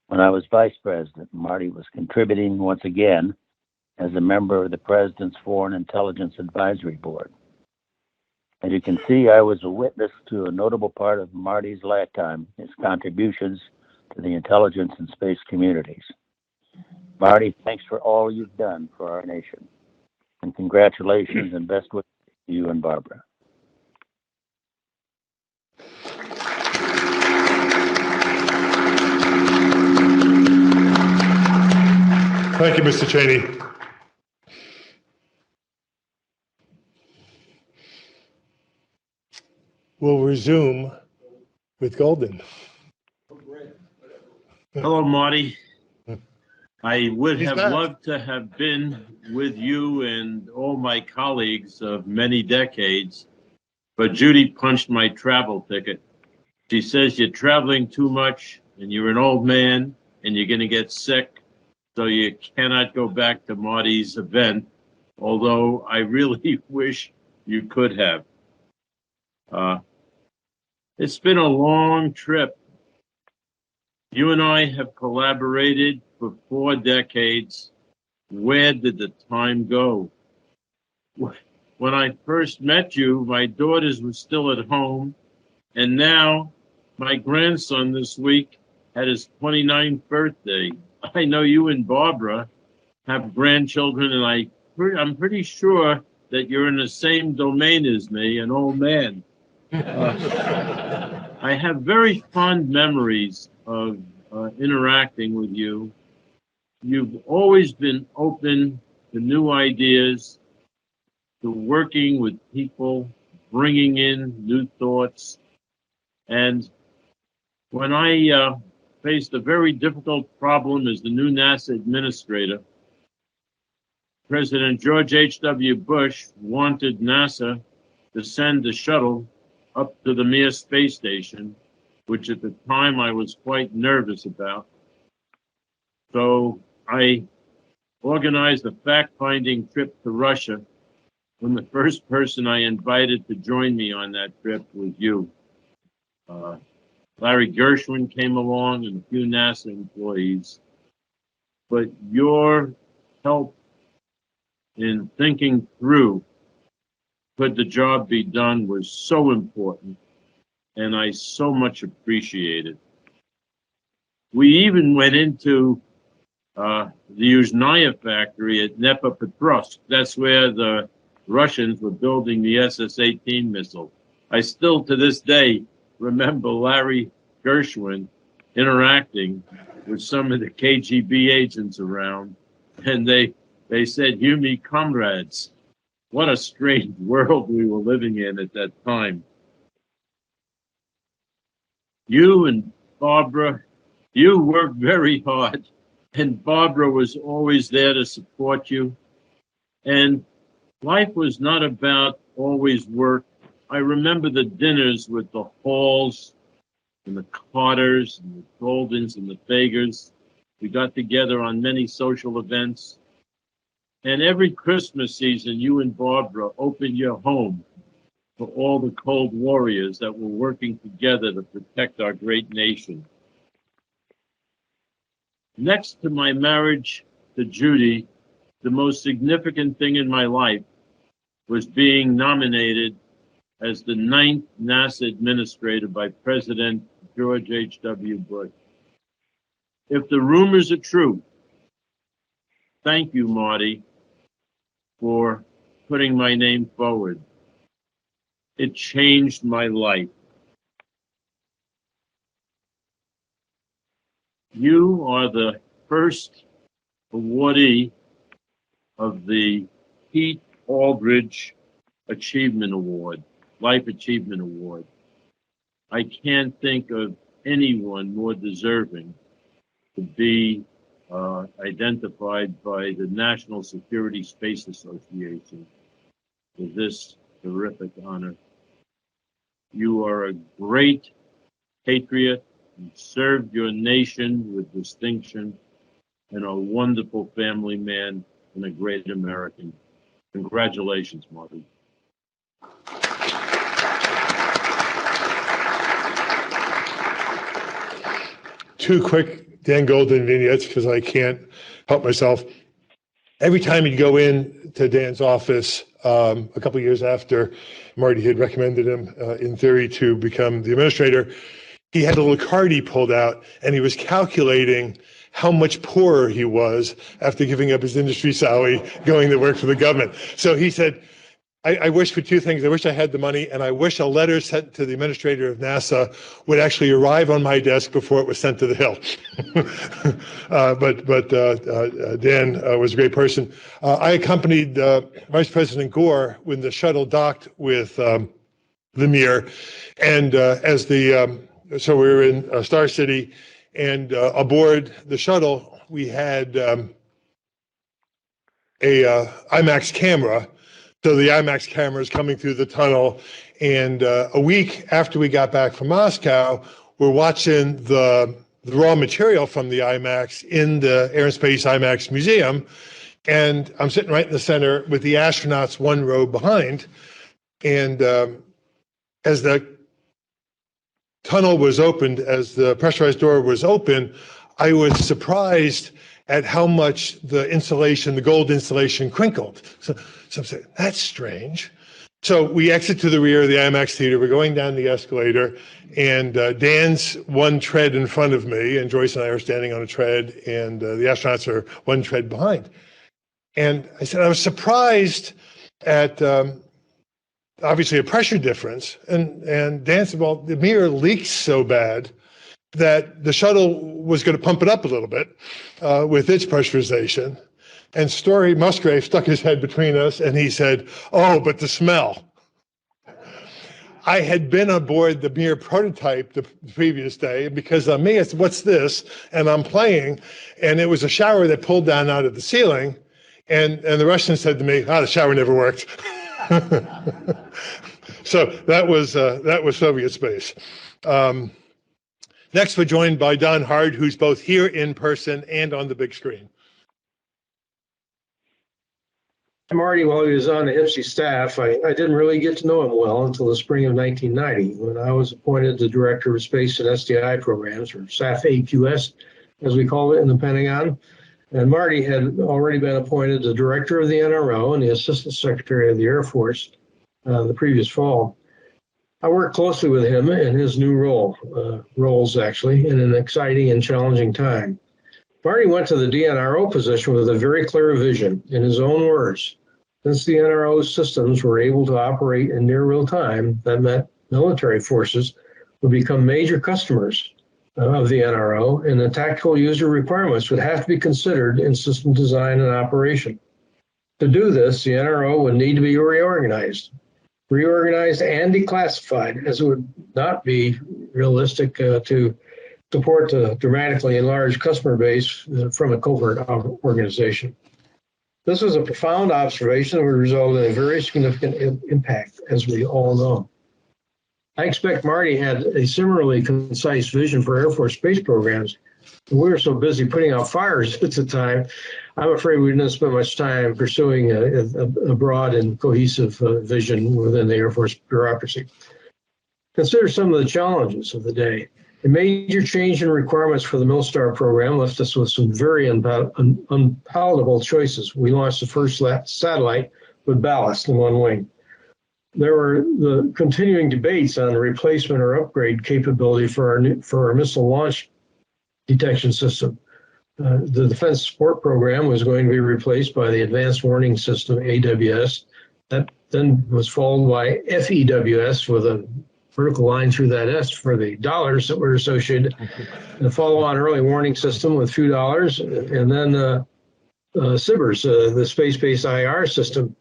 When I was Vice President, Marty was contributing once again as a member of the President's Foreign Intelligence Advisory Board. As you can see, I was a witness to a notable part of Marty's lifetime, his contributions to to the intelligence and space communities. Marty, thanks for all you've done for our nation. And congratulations and best wishes to you and Barbara. Thank you, Mr. Cheney. We'll resume with Golden. Hello, Marty. I would He's have back. loved to have been with you and all my colleagues of many decades, but Judy punched my travel ticket. She says you're traveling too much and you're an old man and you're going to get sick, so you cannot go back to Marty's event, although I really wish you could have. It's been a long trip. You and I have collaborated for 4 decades. Where did the time go? When I first met you, my daughters were still at home, and now my grandson this week had his 29th birthday. I know you and Barbara have grandchildren, and I'm pretty sure that you're in the same domain as me, an old man. I have very fond memories of interacting with you. You've always been open to new ideas, to working with people, bringing in new thoughts. And when I faced a very difficult problem as the new NASA administrator, President George H.W. Bush wanted NASA to send a shuttle up to the Mir space station, which at the time I was quite nervous about. So I organized a fact-finding trip to Russia, and the first person I invited to join me on that trip was you. Larry Gershwin came along and a few NASA employees, but your help in thinking through could the job be done was so important, and I so much appreciate it. We even went into the Yuzhnaya factory at Dnepropetrovsk. That's where the Russians were building the SS-18 missile. I still, to this day, remember Larry Gershwin interacting with some of the KGB agents around, and they said, "You me comrades." What a strange world we were living in at that time. You and Barbara, you worked very hard, and Barbara was always there to support you. And life was not about always work. I remember the dinners with the Halls and the Carters and the Goldens and the Fagas. We got together on many social events. And every Christmas season, you and Barbara opened your home for all the Cold Warriors that were working together to protect our great nation. Next to my marriage to Judy, the most significant thing in my life was being nominated as the 9th NASA administrator by President George H.W. Bush. If the rumors are true, thank you, Marty, for putting my name forward. It changed my life. You are the first awardee of the Pete Aldridge Achievement Award, Life Achievement Award. I can't think of anyone more deserving to be identified by the National Security Space Association for this terrific honor. You are a great patriot. You served your nation with distinction, and a wonderful family man and a great American. Congratulations, Marty. Two quick Dan Golden vignettes because I can't help myself. Every time he'd go in to Dan's office, a couple of years after Marty had recommended him in theory to become the administrator, he had a little card he pulled out, and he was calculating how much poorer he was after giving up his industry salary, going to work for the government. So he said, I wish for two things. I wish I had the money, and I wish a letter sent to the administrator of NASA would actually arrive on my desk before it was sent to the Hill. But Dan was a great person. I accompanied Vice President Gore when the shuttle docked with the Mir, and so we were in Star City, and aboard the shuttle we had a IMAX camera. So the IMAX camera is coming through the tunnel, and a week after we got back from Moscow, we're watching the raw material from the IMAX in the Air and Space IMAX Museum, and I'm sitting right in the center with the astronauts one row behind, and as the tunnel was opened, as the pressurized door was open, I was surprised at how much the insulation, the gold insulation, crinkled. So I'm saying, that's strange. So we exit to the rear of the IMAX theater. We're going down the escalator, and Dan's one tread in front of me, and Joyce and I are standing on a tread, and the astronauts are one tread behind. And I said, I was surprised at obviously a pressure difference. And Dan said, well, the Mir leaks so bad that the shuttle was going to pump it up a little bit with its pressurization. And Story Musgrave stuck his head between us, and he said, oh, but the smell. I had been aboard the Mir prototype the previous day, and because on me, I said, what's this? And I'm playing, and it was a shower that pulled down out of the ceiling, and the Russian said to me, the shower never worked. So that was Soviet space. Next, we're joined by Don Hard, who's both here in person and on the big screen. Marty, while he was on the HPSI staff, I didn't really get to know him well until the spring of 1990, when I was appointed the Director of Space and SDI Programs, or SAF AQS, as we call it in the Pentagon. And Marty had already been appointed the Director of the NRO and the Assistant Secretary of the Air Force the previous fall. I worked closely with him in his new roles actually, in an exciting and challenging time. Marty went to the DNRO position with a very clear vision. In his own words, since the NRO systems were able to operate in near real time, that meant military forces would become major customers of the NRO, and the tactical user requirements would have to be considered in system design and operation. To do this, the NRO would need to be reorganized and declassified, as it would not be realistic to support the dramatically enlarged customer base from a covert organization. This was a profound observation that would result in a very significant impact, as we all know. I expect Marty had a similarly concise vision for Air Force space programs. We were so busy putting out fires at the time, I'm afraid we didn't spend much time pursuing a broad and cohesive vision within the Air Force bureaucracy. Consider some of the challenges of the day. A major change in requirements for the Milstar program left us with some very unpalatable choices. We launched the first satellite with ballast in one wing. There were the continuing debates on the replacement or upgrade capability for our missile launch detection system. The Defense Support Program was going to be replaced by the Advanced Warning System, AWS. That then was followed by FEWS with a vertical line through that S for the dollars that were associated. The follow-on early warning system with a few dollars, and then SBIRS, the space-based IR system.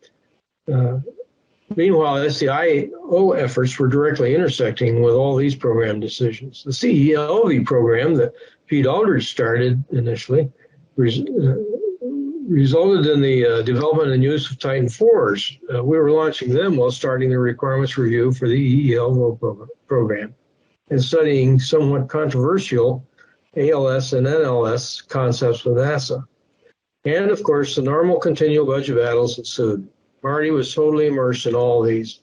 Meanwhile, SDIO efforts were directly intersecting with all these program decisions. The CELV program that Pete Aldridge started initially resulted in the development and use of Titan IVs. We were launching them while starting the requirements review for the EELVO program and studying somewhat controversial ALS and NLS concepts with NASA. And of course, the normal continual budget battles ensued. Marty was totally immersed in all these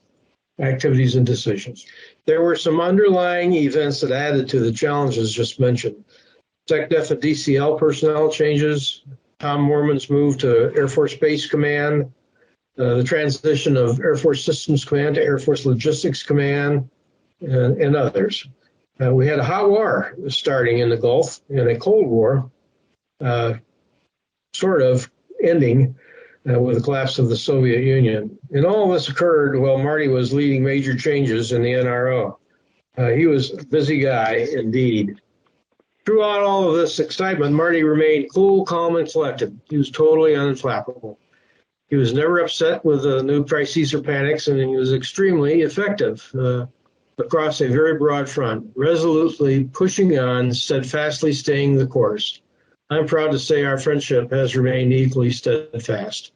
activities and decisions. There were some underlying events that added to the challenges just mentioned. SecDef and DCL personnel changes, Tom Moorman's move to Air Force Space Command, the transition of Air Force Systems Command to Air Force Logistics Command, and others. We had a hot war starting in the Gulf and a Cold War sort of ending with the collapse of the Soviet Union. And all this occurred while Marty was leading major changes in the NRO. He was a busy guy indeed. Throughout all of this excitement, Marty remained cool, calm, and collected. He was totally unflappable. He was never upset with new crises or panics, and he was extremely effective across a very broad front, resolutely pushing on, steadfastly staying the course. I'm proud to say our friendship has remained equally steadfast.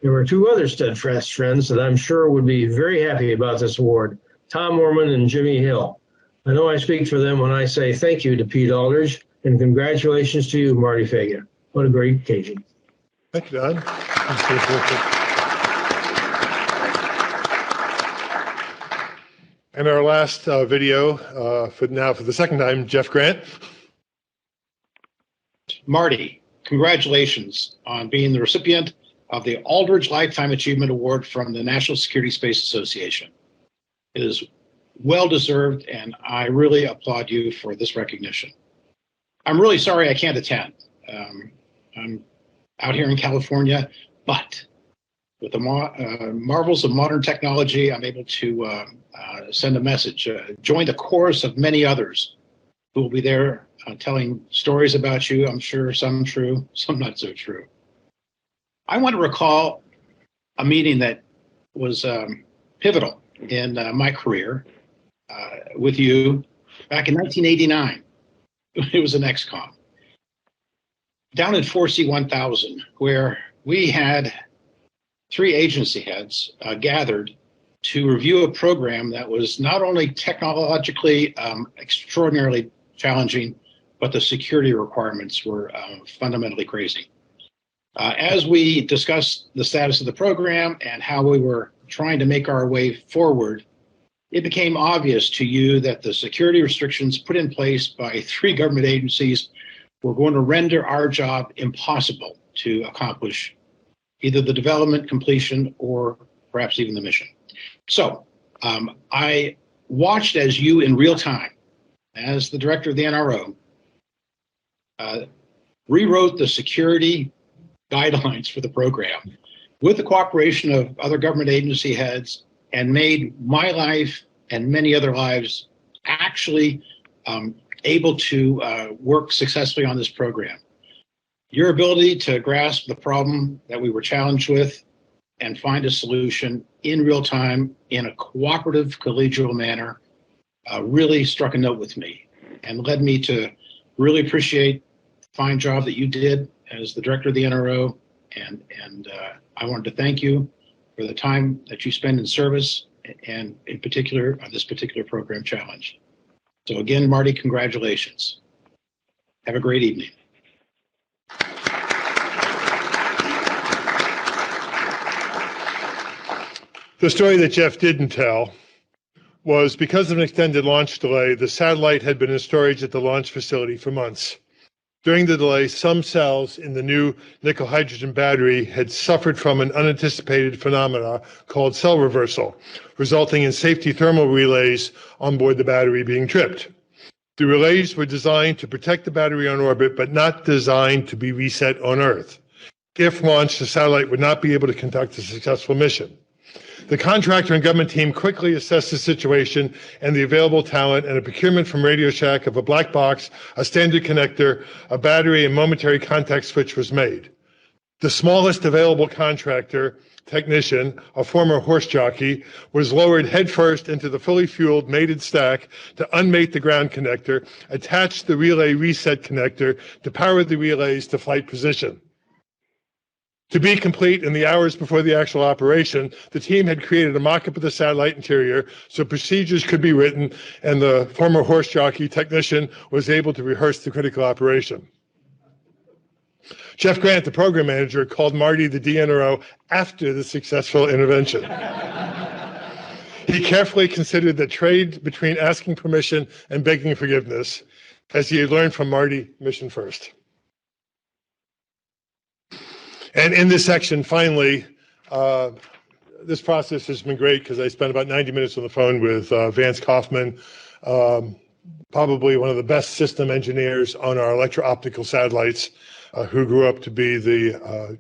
There were two other steadfast friends that I'm sure would be very happy about this award, Tom Mormon and Jimmy Hill. I know I speak for them when I say thank you to Pete Aldridge and congratulations to you, Marty Faga. What a great occasion. Thank you, Don. And our last video for the second time, Jeff Grant. Marty, congratulations on being the recipient of the Aldridge Lifetime Achievement Award from the National Security Space Association. It is well deserved, and I really applaud you for this recognition. I'm really sorry I can't attend. I'm out here in California, but with the marvels of modern technology, I'm able to send a message. Join the chorus of many others who will be there telling stories about you. I'm sure some true, some not so true. I want to recall a meeting that was pivotal in my career with you back in 1989. It was an XCOM down at 4C1000, where we had 3 agency heads gathered to review a program that was not only technologically extraordinarily challenging, but the security requirements were fundamentally crazy. As we discussed the status of the program and how we were trying to make our way forward, it became obvious to you that the security restrictions put in place by 3 government agencies were going to render our job impossible to accomplish either the development, completion, or perhaps even the mission. So I watched as you in real time, as the director of the NRO, rewrote the security guidelines for the program with the cooperation of other government agency heads, and made my life and many other lives actually able to work successfully on this program. Your ability to grasp the problem that we were challenged with and find a solution in real time in a cooperative, collegial manner really struck a note with me and led me to really appreciate the fine job that you did as the director of the NRO. And I wanted to thank you for the time that you spend in service, and in particular on this particular program challenge. So again, Marty, congratulations. Have a great evening. The story that Jeff didn't tell was because of an extended launch delay, the satellite had been in storage at the launch facility for months. During the delay, some cells in the new nickel hydrogen battery had suffered from an unanticipated phenomena called cell reversal, resulting in safety thermal relays on board the battery being tripped. The relays were designed to protect the battery on orbit, but not designed to be reset on Earth. If launched, the satellite would not be able to conduct a successful mission. The contractor and government team quickly assessed the situation and the available talent, and a procurement from Radio Shack of a black box, a standard connector, a battery, and momentary contact switch was made. The smallest available contractor technician, a former horse jockey, was lowered headfirst into the fully fueled mated stack to unmate the ground connector, attach the relay reset connector to power the relays to flight position. To be complete in the hours before the actual operation, the team had created a mock-up of the satellite interior so procedures could be written, and the former horse jockey technician was able to rehearse the critical operation. Jeff Grant, the program manager, called Marty the DNRO after the successful intervention. He carefully considered the trade between asking permission and begging forgiveness, as he had learned from Marty, mission first. And in this section, finally, this process has been great because I spent about 90 minutes on the phone with Vance Kaufman, probably one of the best system engineers on our electro-optical satellites, who grew up to be the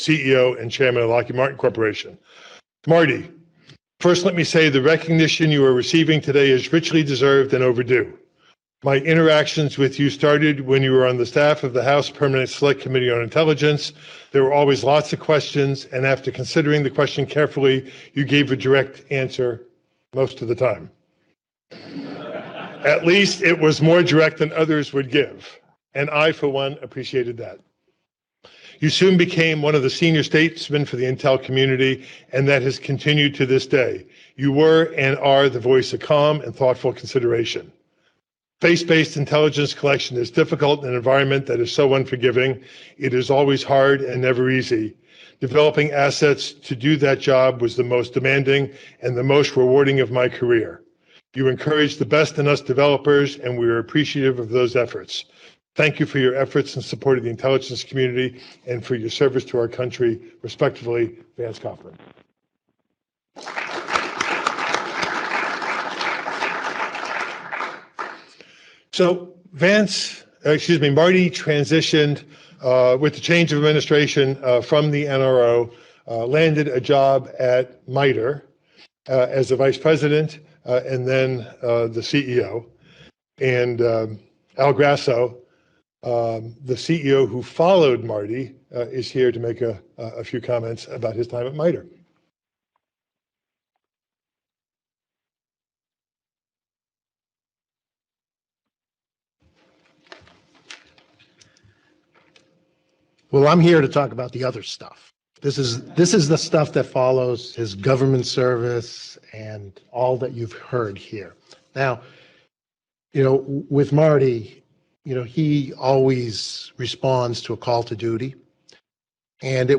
CEO and chairman of Lockheed Martin Corporation. Marty, first let me say the recognition you are receiving today is richly deserved and overdue. My interactions with you started when you were on the staff of the House Permanent Select Committee on Intelligence. There were always lots of questions, and after considering the question carefully, you gave a direct answer most of the time. At least it was more direct than others would give, and I, for one, appreciated that. You soon became one of the senior statesmen for the intel community, and that has continued to this day. You were and are the voice of calm and thoughtful consideration. Face-based intelligence collection is difficult in an environment that is so unforgiving. It is always hard and never easy. Developing assets to do that job was the most demanding and the most rewarding of my career. You encouraged the best in us developers, and we are appreciative of those efforts. Thank you for your efforts in support of the intelligence community and for your service to our country. Respectfully, Vance Coughlin. So Marty transitioned with the change of administration from the NRO, landed a job at MITRE as the vice president and then the CEO. And Al Grasso, the CEO who followed Marty, is here to make a few comments about his time at MITRE. Well, I'm here to talk about the other stuff. This is the stuff that follows his government service and all that you've heard here. Now, with Marty, he always responds to a call to duty. And he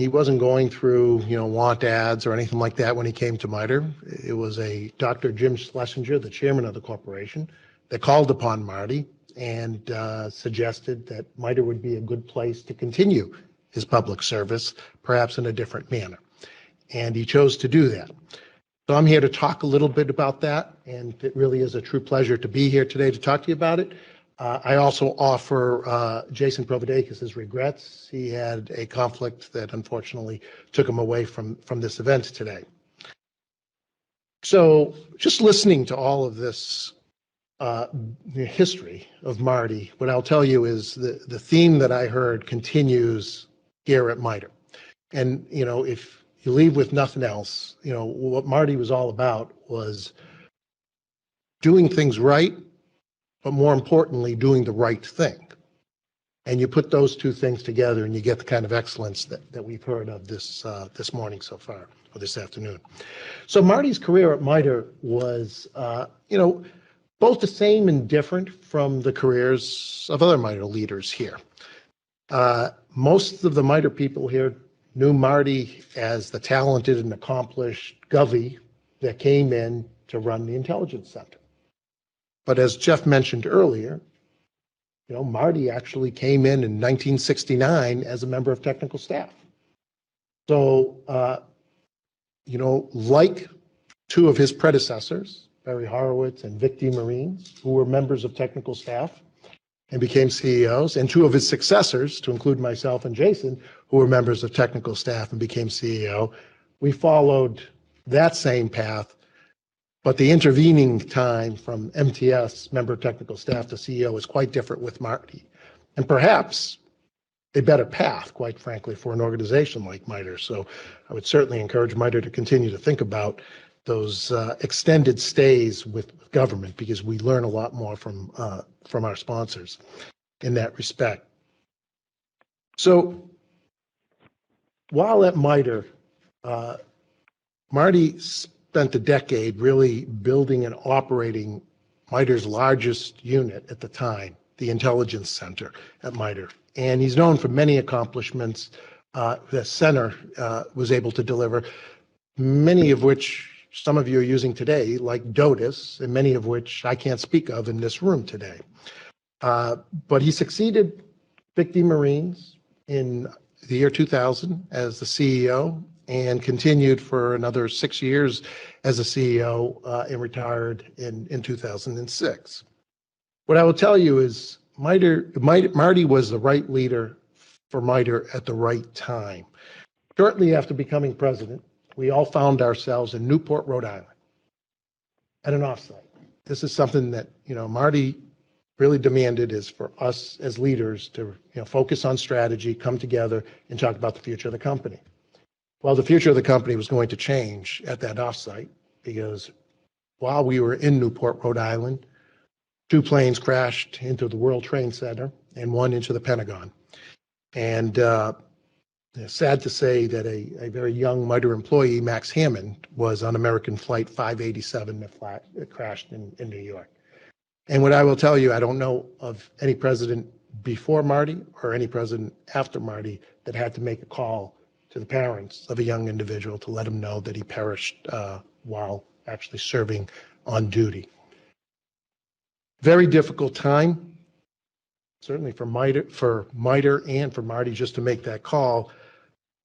wasn't going through, want ads or anything like that when he came to MITRE. It was a Dr. Jim Schlesinger, the chairman of the corporation, that called upon Marty and suggested that MITRE would be a good place to continue his public service, perhaps in a different manner. And he chose to do that. So I'm here to talk a little bit about that, and it really is a true pleasure to be here today to talk to you about it. I also offer Jason Providakis his regrets. He had a conflict that unfortunately took him away from this event today. So just listening to all of this history of Marty, what I'll tell you is the theme that I heard continues here at MITRE. And, if you leave with nothing else, what Marty was all about was doing things right, but more importantly, doing the right thing. And you put those two things together and you get the kind of excellence that we've heard of this morning so far, or this afternoon. So Marty's career at MITRE was, both the same and different from the careers of other MITRE leaders here. Most of the MITRE people here knew Marty as the talented and accomplished Govey that came in to run the intelligence center. But as Jeff mentioned earlier, Marty actually came in 1969 as a member of technical staff. So, like two of his predecessors, Barry Horowitz and Vic DeMarines, who were members of technical staff and became CEOs, and two of his successors, to include myself and Jason, who were members of technical staff and became CEO, we followed that same path. But the intervening time from MTS, member of technical staff, to CEO is quite different with Marty. And perhaps a better path, quite frankly, for an organization like MITRE. So I would certainly encourage MITRE to continue to think about those extended stays with government, because we learn a lot more from our sponsors in that respect. So while at MITRE, Marty spent a decade really building and operating MITRE's largest unit at the time, the Intelligence Center at MITRE. And he's known for many accomplishments the center was able to deliver, many of which some of you are using today, like DOTIS, and many of which I can't speak of in this room today. But he succeeded Vic DeMarines in the year 2000 as the CEO, and continued for another 6 years as a CEO and retired in 2006. What I will tell you is Marty was the right leader for MITRE at the right time. Shortly after becoming president, we all found ourselves in Newport, Rhode Island at an offsite. This is something that, Marty really demanded is for us as leaders to, focus on strategy, come together and talk about the future of the company. Well, the future of the company was going to change at that offsite because while we were in Newport, Rhode Island, 2 planes crashed into the World Trade Center and 1 into the Pentagon. And sad to say that a very young MITRE employee, Max Hammond, was on American Flight 587 that crashed in New York. And what I will tell you, I don't know of any president before Marty or any president after Marty that had to make a call to the parents of a young individual to let him know that he perished while actually serving on duty. Very difficult time, certainly for MITRE and for Marty just to make that call.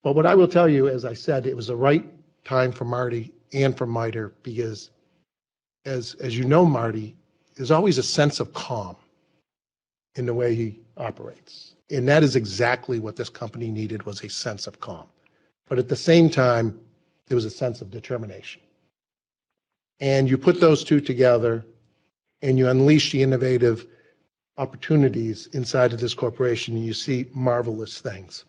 But what I will tell you, as I said, it was the right time for Marty and for MITRE because, as you know, Marty, there's always a sense of calm in the way he operates. And that is exactly what this company needed, was a sense of calm. But at the same time, there was a sense of determination. And you put those two together and you unleash the innovative opportunities inside of this corporation and you see marvelous things.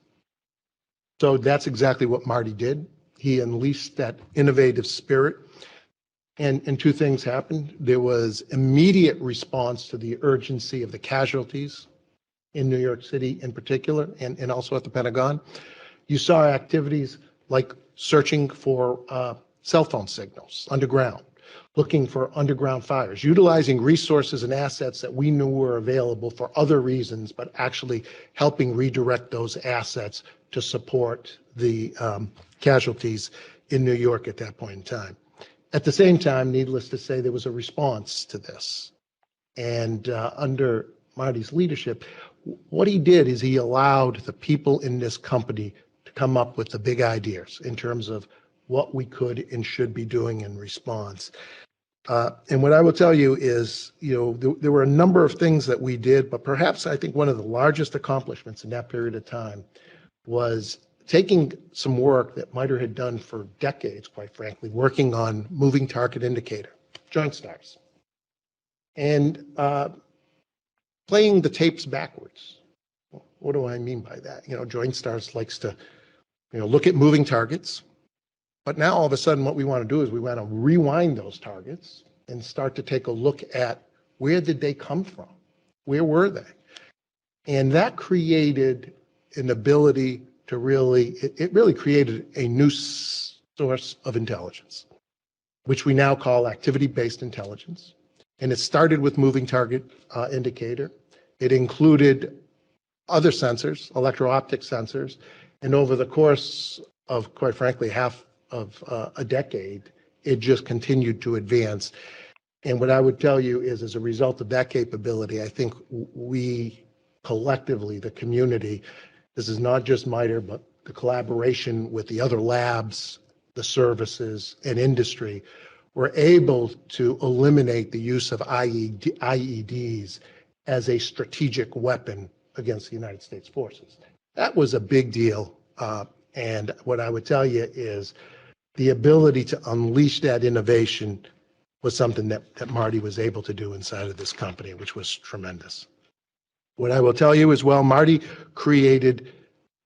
So that's exactly what Marty did. He unleashed that innovative spirit. And 2 things happened. There was immediate response to the urgency of the casualties in New York City in particular, and also at the Pentagon. You saw activities like searching for cell phone signals underground, looking for underground fires, utilizing resources and assets that we knew were available for other reasons, but actually helping redirect those assets to support the casualties in New York at that point in time. At the same time, needless to say, there was a response to this. And under Marty's leadership, what he did is he allowed the people in this company to come up with the big ideas in terms of what we could and should be doing in response. And what I will tell you is, there were a number of things that we did, but perhaps I think one of the largest accomplishments in that period of time was taking some work that MITRE had done for decades, quite frankly, working on moving target indicator, joint stars, and playing the tapes backwards. What do I mean by that? Joint stars likes to, look at moving targets, but now all of a sudden what we want to do is we want to rewind those targets and start to take a look at where did they come from? Where were they? And that created an ability to it really created a new source of intelligence, which we now call activity-based intelligence. And it started with moving target indicator. It included other sensors, electro-optic sensors, and over the course of, quite frankly, half of a decade, it just continued to advance. And what I would tell you is, as a result of that capability, I think we collectively, the community, this is not just MITRE, but the collaboration with the other labs, the services, and industry, were able to eliminate the use of IEDs as a strategic weapon against the United States forces. That was a big deal. And what I would tell you is the ability to unleash that innovation was something that Marty was able to do inside of this company, which was tremendous. What I will tell you as well, Marty created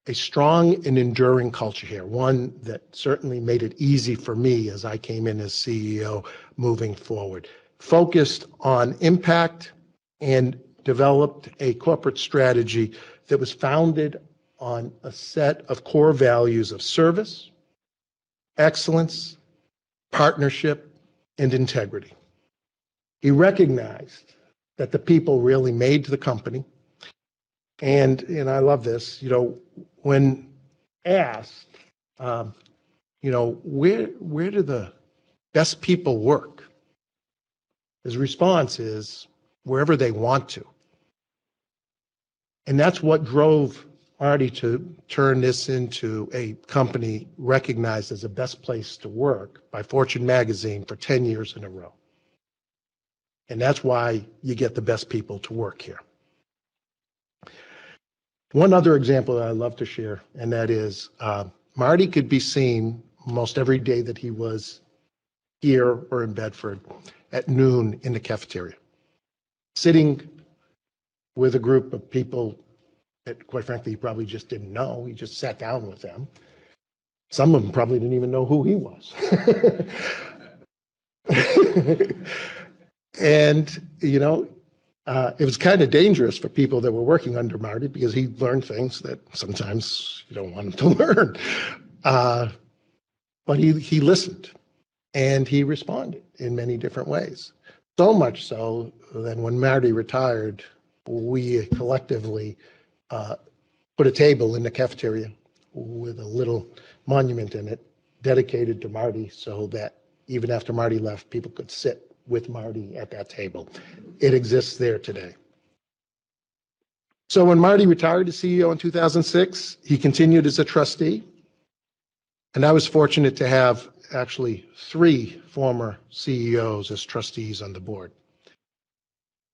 a strong and enduring culture here, one that certainly made it easy for me as I came in as CEO moving forward, focused on impact and developed a corporate strategy that was founded on a set of core values of service, excellence, partnership, and integrity. He recognized that the people really made the company. And I love this, when asked, where do the best people work? His response is wherever they want to. And that's what drove Marty to turn this into a company recognized as the best place to work by Fortune magazine for 10 years in a row. And that's why you get the best people to work here. One other example that I love to share, and that is Marty could be seen most every day that he was here or in Bedford at noon in the cafeteria, sitting with a group of people that, quite frankly, he probably just didn't know. He just sat down with them. Some of them probably didn't even know who he was. And, you know, it was kind of dangerous for people that were working under Marty because he learned things that sometimes you don't want him to learn. But he listened and he responded in many different ways. So much so that when Marty retired, we collectively put a table in the cafeteria with a little monument in it dedicated to Marty so that even after Marty left, people could sit with Marty at that table. It exists there today. So when Marty retired as CEO in 2006, he continued as a trustee. And I was fortunate to have actually 3 former CEOs as trustees on the board.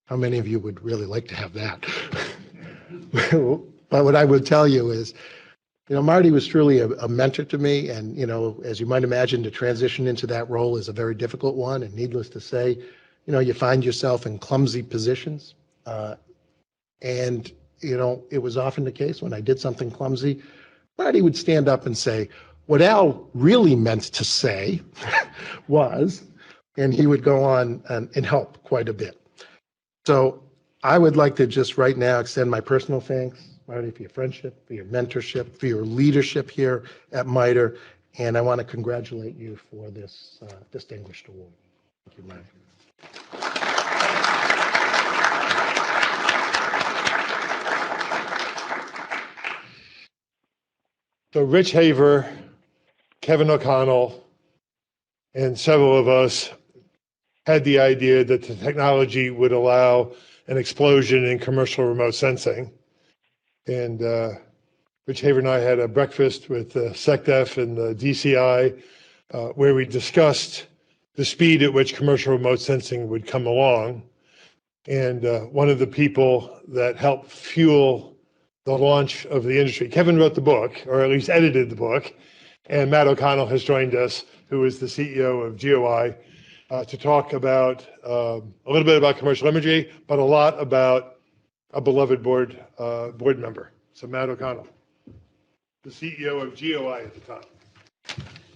How many of you would really like to have that? But what I would tell you is, you know, Marty was truly a mentor to me. And, you know, as you might imagine, to transition into that role is a very difficult one. And needless to say, you know, you find yourself in clumsy positions. And, you know, it was often the case when I did something clumsy, Marty would stand up and say, what Al really meant to say was, and he would go on and help quite a bit. So I would like to just right now extend my personal thanks, Marty, for your friendship, for your mentorship, for your leadership here at MITRE, and I want to congratulate you for this distinguished award. Thank you, Marty. So Rich Haver, Kevin O'Connell, and several of us had the idea that the technology would allow an explosion in commercial remote sensing. And Rich Haver and I had a breakfast with SecDef and the DCI where we discussed the speed at which commercial remote sensing would come along. And one of the people that helped fuel the launch of the industry, Kevin wrote the book, or at least edited the book, and Matt O'Connell has joined us, who is the CEO of GOI, to talk about a little bit about commercial imagery, but a lot about a beloved board member. So Matt O'Connell, the CEO of GOI at the time.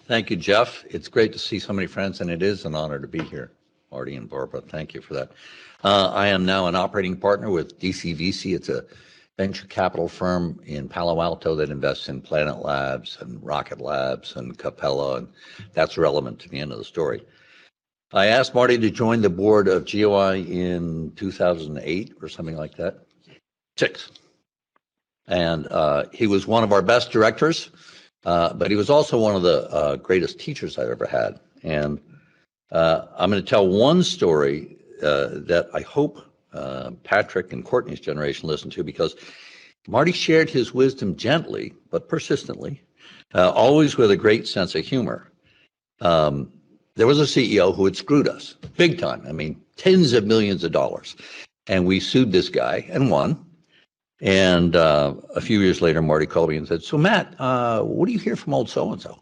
Thank you, Jeff. It's great to see so many friends, and it is an honor to be here. Marty and Barbara, thank you for that. I am now an operating partner with DCVC. It's a venture capital firm in Palo Alto that invests in Planet Labs and Rocket Labs and Capella, and that's relevant to the end of the story. I asked Marty to join the board of GOI in 2008 or something like that. 6. And he was one of our best directors, but he was also one of the greatest teachers I've ever had. And I'm going to tell one story that I hope Patrick and Courtney's generation listen to, because Marty shared his wisdom gently but persistently, always with a great sense of humor. There was a CEO who had screwed us big time. I mean, tens of millions of dollars. And we sued this guy and won. And a few years later, Marty called me and said, so Matt, what do you hear from old so-and-so?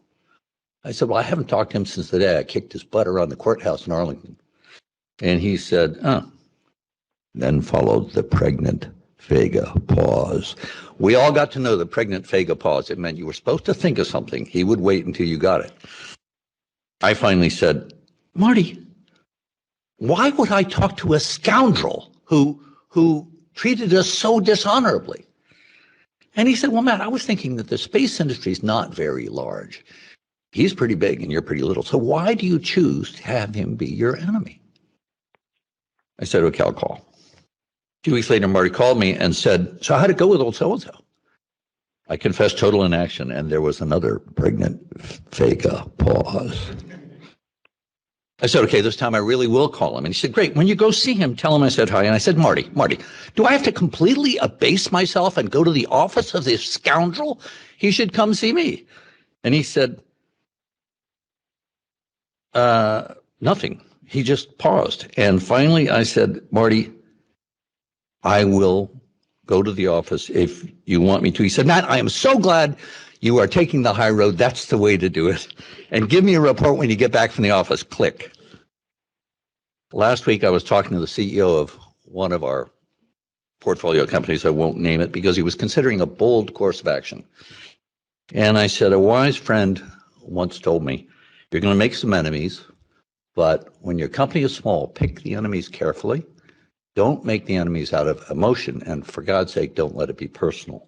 I said, well, I haven't talked to him since the day I kicked his butt around the courthouse in Arlington. And he said, oh. Then followed the pregnant Faga pause. We all got to know the pregnant Faga pause. It meant you were supposed to think of something. He would wait until you got it. I finally said, Marty, why would I talk to a scoundrel who treated us so dishonorably? And he said, well, Matt, I was thinking that the space industry is not very large. He's pretty big and you're pretty little. So why do you choose to have him be your enemy? I said, okay, I'll call. 2 weeks later, Marty called me and said, so how'd it go with old so-and-so? I confessed total inaction, and there was another pregnant Faga pause. I said, okay, this time I really will call him. And he said, great. When you go see him, tell him I said hi. And I said, Marty, do I have to completely abase myself and go to the office of this scoundrel? He should come see me. And he said, nothing. He just paused. And finally I said, Marty, I will go to the office if you want me to. He said, Matt, I am so glad you are taking the high road. That's the way to do it. And give me a report when you get back from the office. Click. Last week, I was talking to the CEO of one of our portfolio companies. I won't name it because he was considering a bold course of action. And I said, a wise friend once told me, you're going to make some enemies, but when your company is small, pick the enemies carefully. Don't make the enemies out of emotion. And for God's sake, don't let it be personal.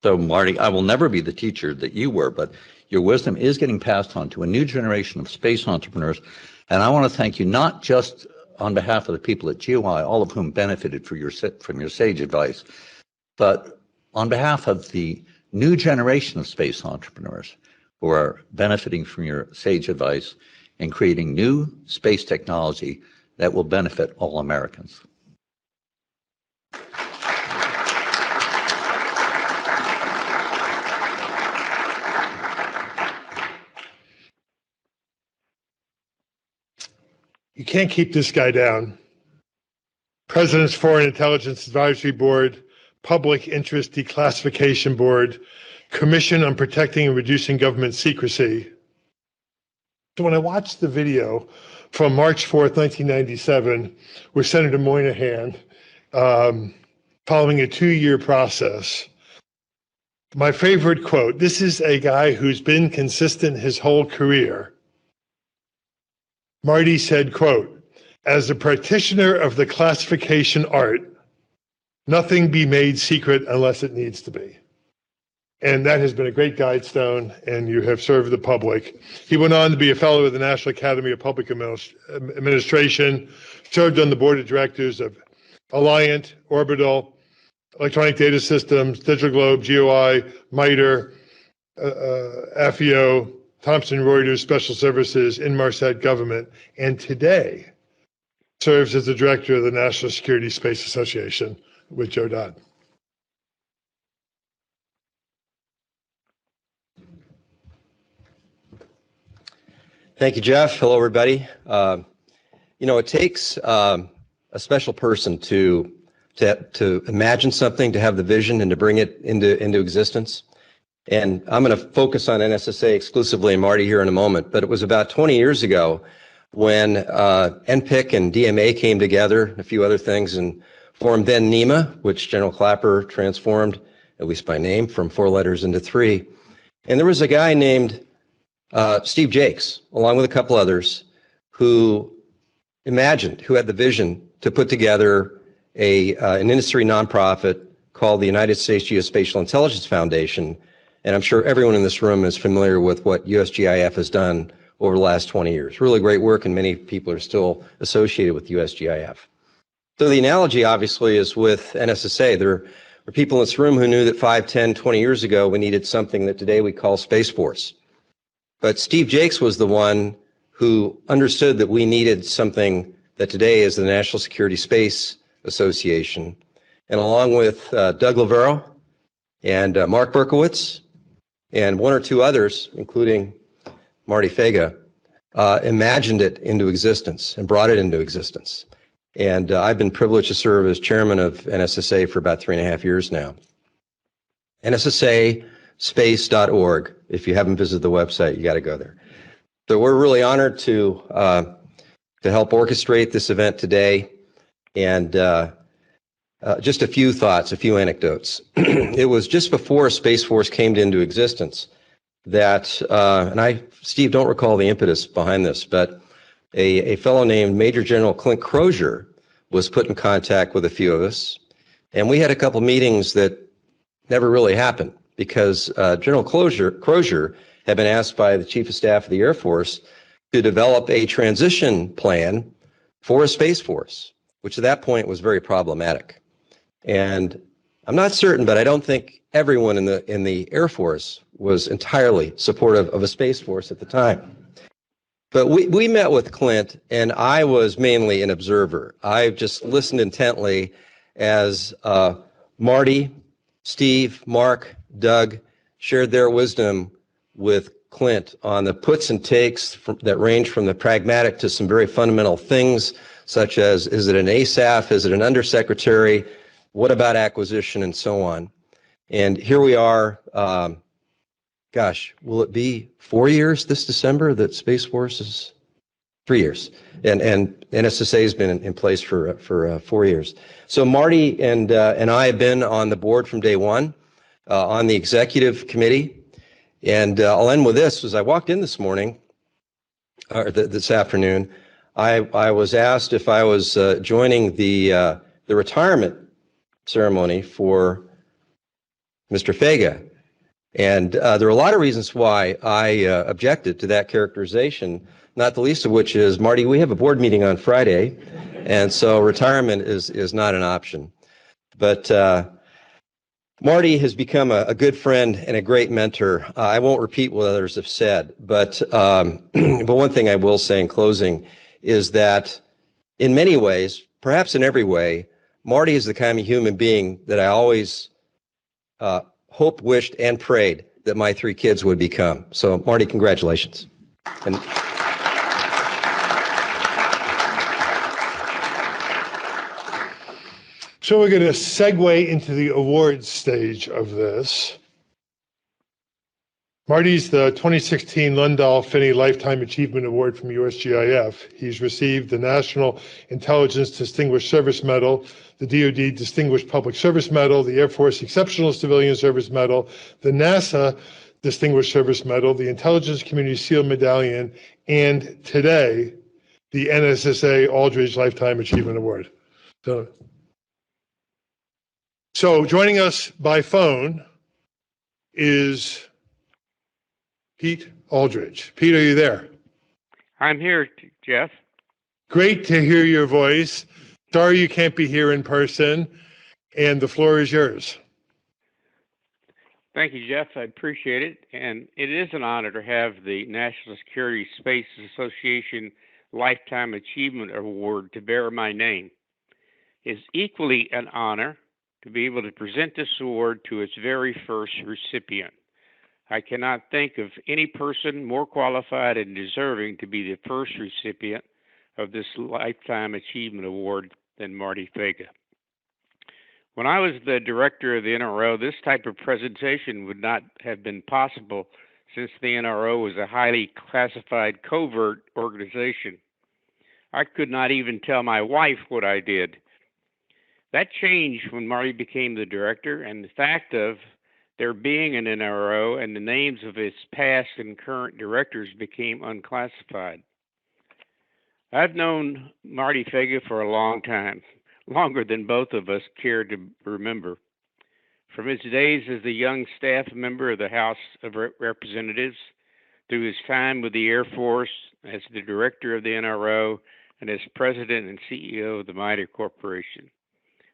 So, Marty, I will never be the teacher that you were, but your wisdom is getting passed on to a new generation of space entrepreneurs. And I want to thank you not just on behalf of the people at GOI, all of whom benefited from your sage advice, but on behalf of the new generation of space entrepreneurs who are benefiting from your sage advice and creating new space technology that will benefit all Americans. You can't keep this guy down. President's Foreign Intelligence Advisory Board, Public Interest Declassification Board, Commission on Protecting and Reducing Government Secrecy. So when I watched the video from March 4th, 1997, with Senator Moynihan, following a 2-year process, my favorite quote, this is a guy who's been consistent his whole career. Marty said, quote, as a practitioner of the classification art, nothing be made secret unless it needs to be. And that has been a great guidestone, and you have served the public. He went on to be a fellow of the National Academy of Public Administration, served on the board of directors of Alliant, Orbital, Electronic Data Systems, Digital Globe, GOI, MITRE, FEO, Thomson Reuters Special Services, Inmarsat Government, and today serves as the director of the National Security Space Association with Joe Dodd. Thank you, Jeff. Hello, everybody. It takes a special person to imagine something, to have the vision, and to bring it into existence. And I'm going to focus on NSSA exclusively and Marty here in a moment, but it was about 20 years ago when NPIC and DMA came together, a few other things, and formed then NEMA, which General Clapper transformed, at least by name, from 4 letters into 3. And there was a guy named Steve Jakes, along with a couple others, who had the vision to put together an industry nonprofit called the United States Geospatial Intelligence Foundation. And I'm sure everyone in this room is familiar with what USGIF has done over the last 20 years. Really great work, and many people are still associated with USGIF. So the analogy, obviously, is with NSSA. There are people in this room who knew that 5, 10, 20 years ago we needed something that today we call Space Force. But Steve Jakes was the one who understood that we needed something that today is the National Security Space Association. And along with Doug Lavero and Mark Berkowitz and 1 or 2 others, including Marty Faga, imagined it into existence and brought it into existence. And I've been privileged to serve as chairman of NSSA for about 3.5 years now. NSSAspace.org. If you haven't visited the website, you got to go there. So we're really honored to help orchestrate this event today. And just a few thoughts, a few anecdotes. It was just before Space Force came into existence that, and Steve, don't recall the impetus behind this, but a fellow named Major General Clint Crozier was put in contact with a few of us. And we had a couple meetings that never really happened because General Crozier had been asked by the Chief of Staff of the Air Force to develop a transition plan for a Space Force, which at that point was very problematic. And I'm not certain, but I don't think everyone in the Air Force was entirely supportive of a Space Force at the time. But we met with Clint, and I was mainly an observer. I just listened intently as Marty, Steve, Mark, Doug shared their wisdom with Clint on the puts and takes that range from the pragmatic to some very fundamental things, such as, is it an ASAF, is it an undersecretary, what about acquisition, and so on. And here we are, gosh, will it be 4 years this December that Space Force is? 3 years. And NSSA has been in place for 4 years. So Marty and I have been on the board from day one, on the executive committee. And I'll end with this. As I walked in this morning, or this afternoon, I was asked if I was joining the retirement ceremony for Mr. Faga. And there are a lot of reasons why I objected to that characterization, not the least of which is, Marty, we have a board meeting on Friday, and so retirement is not an option. But Marty has become a good friend and a great mentor. I won't repeat what others have said, but one thing I will say in closing is that in many ways, perhaps in every way, Marty is the kind of human being that I always hoped, wished, and prayed that my 3 kids would become. So, Marty, congratulations. And so we're going to segue into the awards stage of this. Marty's the 2016 Lundahl-Finney Lifetime Achievement Award from USGIF. He's received the National Intelligence Distinguished Service Medal, the DoD Distinguished Public Service Medal, the Air Force Exceptional Civilian Service Medal, the NASA Distinguished Service Medal, the Intelligence Community SEAL Medallion, and today, the NSSA Aldridge Lifetime Achievement Award. So joining us by phone is Pete Aldridge. Pete, are you there? I'm here, Jeff. Great to hear your voice. Sorry you can't be here in person, and the floor is yours. Thank you, Jeff. I appreciate it. And it is an honor to have the National Security Space Association Lifetime Achievement Award to bear my name. It's equally an honor to be able to present this award to its very first recipient. I cannot think of any person more qualified and deserving to be the first recipient of this Lifetime Achievement Award than Marty Faga. When I was the director of the NRO, this type of presentation would not have been possible since the NRO was a highly classified covert organization. I could not even tell my wife what I did. That changed when Marty became the director, and the fact of there being an NRO and the names of its past and current directors became unclassified. I've known Marty Faga for a long time, longer than both of us care to remember. From his days as a young staff member of the House of Representatives, through his time with the Air Force, as the director of the NRO, and as president and CEO of the MITRE Corporation.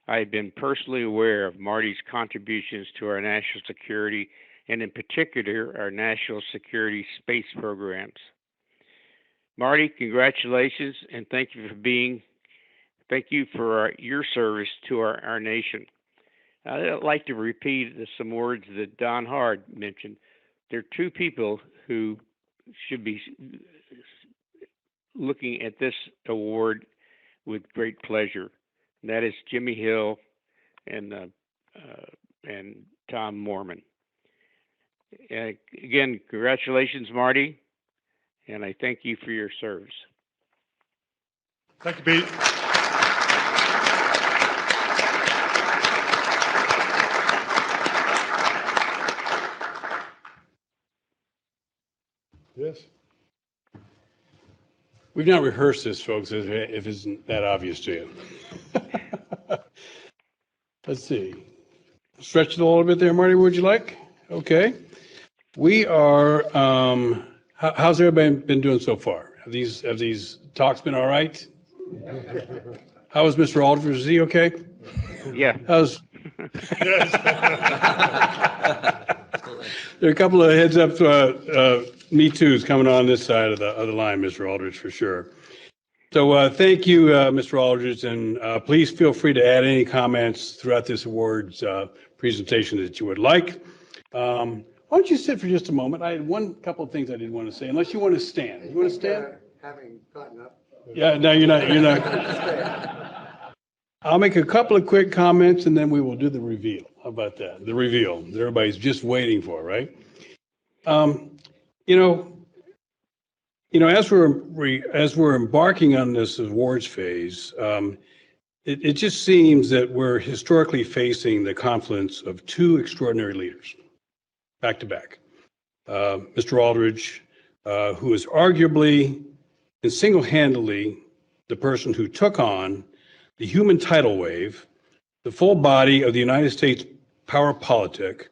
I have been personally aware of Marty's contributions to our national security, and in particular, our national security space programs. Marty, congratulations, and thank you for your service to our nation. I'd like to repeat some words that Don Hard mentioned. There are 2 people who should be looking at this award with great pleasure. And that is Jimmy Hill and Tom Mormon. Again, congratulations, Marty, and I thank you for your service. Thank you, Pete. Yes. We've not rehearsed this, folks, if it isn't that obvious to you. Let's see. Stretch it a little bit there, Marty, would you like? Okay. We are, how's everybody been doing so far? Have these talks been all right? How was Mr. Aldridge? Is he okay? Yeah. How's... There are a couple of heads up Me too is coming on this side of the line, Mr. Aldridge, for sure. So thank you, Mr. Aldridge, and please feel free to add any comments throughout this awards presentation that you would like. Why don't you sit for just a moment? I had one couple of things I did want to say, unless you want to stand. You want to stand? Having gotten up. Yeah, no, you're not. I'll make a couple of quick comments and then we will do the reveal. How about that? The reveal that everybody's just waiting for, right? As we're embarking on this awards phase, it just seems that we're historically facing the confluence of two extraordinary leaders, back to back. Mr. Aldridge, who is arguably and single-handedly the person who took on the human tidal wave, the full body of the United States power politic,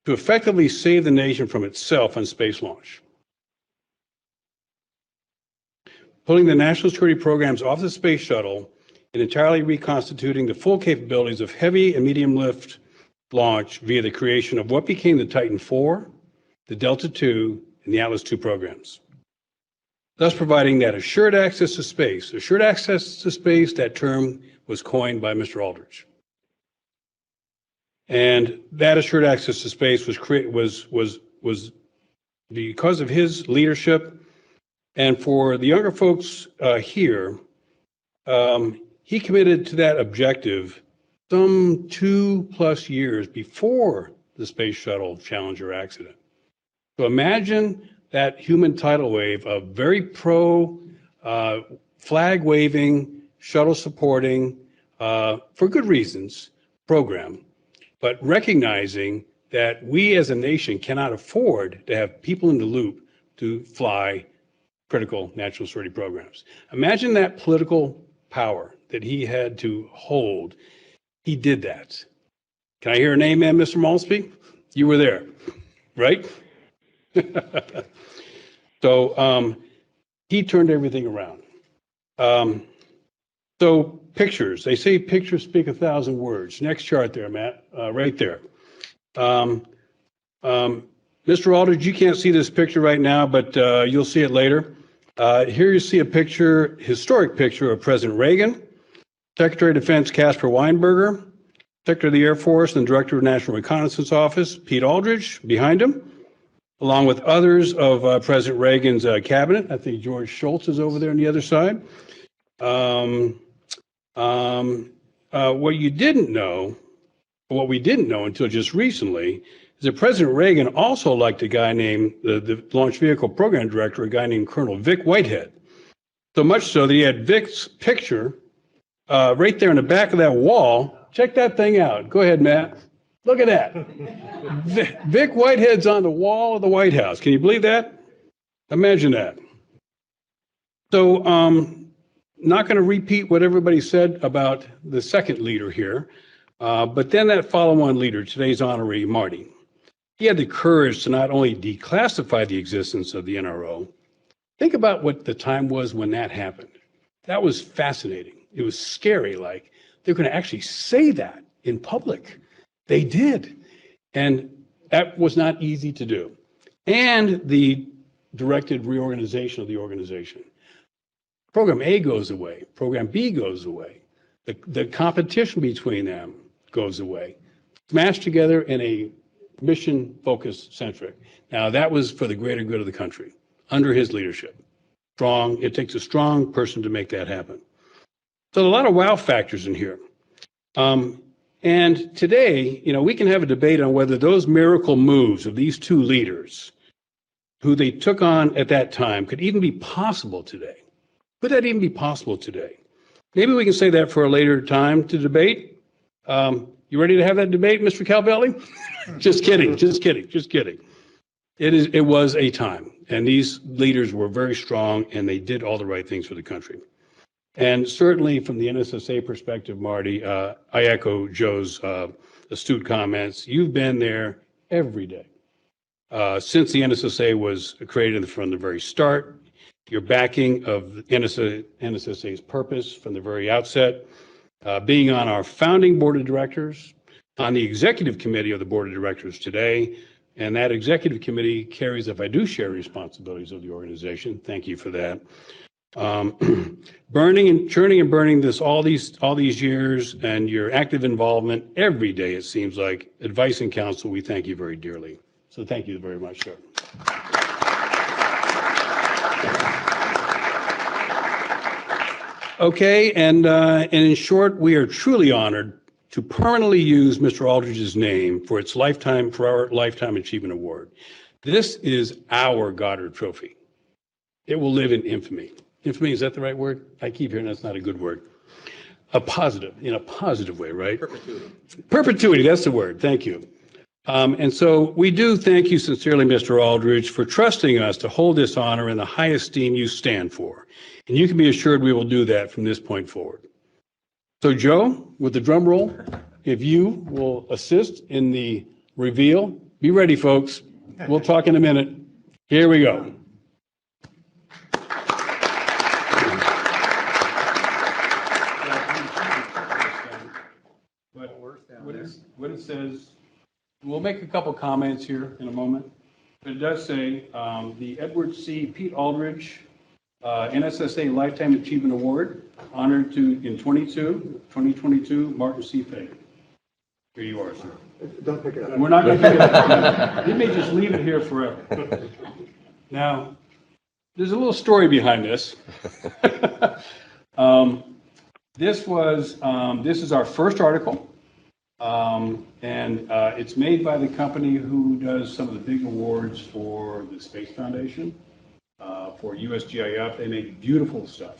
to effectively save the nation from itself on space launch. Pulling the national security programs off the space shuttle and entirely reconstituting the full capabilities of heavy and medium lift launch via the creation of what became the Titan IV, the Delta II, and the Atlas II programs. Thus providing that assured access to space. Assured access to space, that term was coined by Mr. Aldridge. And that assured access to space was because of his leadership. And for the younger folks here, he committed to that objective some 2+ years before the Space Shuttle Challenger accident. So imagine that human tidal wave of very pro, flag-waving, shuttle-supporting, for good reasons, program, but recognizing that we as a nation cannot afford to have people in the loop to fly critical national security programs. Imagine that political power that he had to hold. He did that. Can I hear an amen, Mr. Malsby? You were there, right? So he turned everything around. So pictures, they say pictures speak 1,000 words. Next chart there, Matt, right there. Mr. Aldridge, you can't see this picture right now, but you'll see it later. Here you see a picture, historic picture of President Reagan, Secretary of Defense Caspar Weinberger, Secretary of the Air Force and Director of National Reconnaissance Office, Pete Aldridge, behind him, along with others of President Reagan's cabinet. I think George Shultz is over there on the other side. What we didn't know until just recently is that President Reagan also liked a guy named, the Launch Vehicle Program Director, a guy named Colonel Vic Whitehead. So much so that he had Vic's picture right there in the back of that wall. Check that thing out. Go ahead, Matt. Look at that. Vic Whitehead's on the wall of the White House. Can you believe that? Imagine that. So not going to repeat what everybody said about the second leader here, but then that follow-on leader, today's honoree, Marty. He had the courage to not only declassify the existence of the NRO. Think about what the time was when that happened. That was fascinating. It was scary, like they're going to actually say that in public. They did. And that was not easy to do. And the directed reorganization of the organization. Program A goes away. Program B goes away. The competition between them goes away. Smashed together in a mission-focused centric. Now, that was for the greater good of the country, under his leadership. Strong, it takes a strong person to make that happen. So a lot of wow factors in here. And today, we can have a debate on whether those miracle moves of these two leaders, who they took on at that time, could even be possible today. Could that even be possible today? Maybe we can say that for a later time to debate. You ready to have that debate, Mr. Calvelli? Just kidding, just kidding, just kidding. It was a time, and these leaders were very strong, and they did all the right things for the country. And certainly from the NSSA perspective, Marty, I echo Joe's astute comments. You've been there every day. Since the NSSA was created from the very start, your backing of NSSA's purpose from the very outset, being on our founding board of directors, on the executive committee of the board of directors today, And that executive committee carries the fiduciary responsibilities of the organization. Thank you for that. Burning and churning and burning this all these years, and your active involvement every day, it seems like, advice and counsel, we thank you very dearly. So thank you very much, sir. Okay, and in short, we are truly honored to permanently use Mr. Aldridge's name for our Lifetime Achievement Award. This is our Goddard Trophy. It will live in infamy. Infamy, is that the right word? I keep hearing that's not a good word. In a positive way, right? Perpetuity. Perpetuity, that's the word. Thank you. And so we do thank you sincerely, Mr. Aldridge, for trusting us to hold this honor in the high esteem you stand for. And you can be assured we will do that from this point forward. So Joe, with the drum roll, if you will assist in the reveal, be ready, folks. We'll talk in a minute. Here we go. What it says, we'll make a couple comments here in a moment, but it does say the Edward C. Pete Aldridge NSSA Lifetime Achievement Award, honored in 2022, Martin C. Faga. Here you are, sir. Don't pick it up. We're not going to pick it up. We may just leave it here forever. Now, there's a little story behind this. This is our first article. And it's made by the company who does some of the big awards for the Space Foundation, for USGIF. They make beautiful stuff.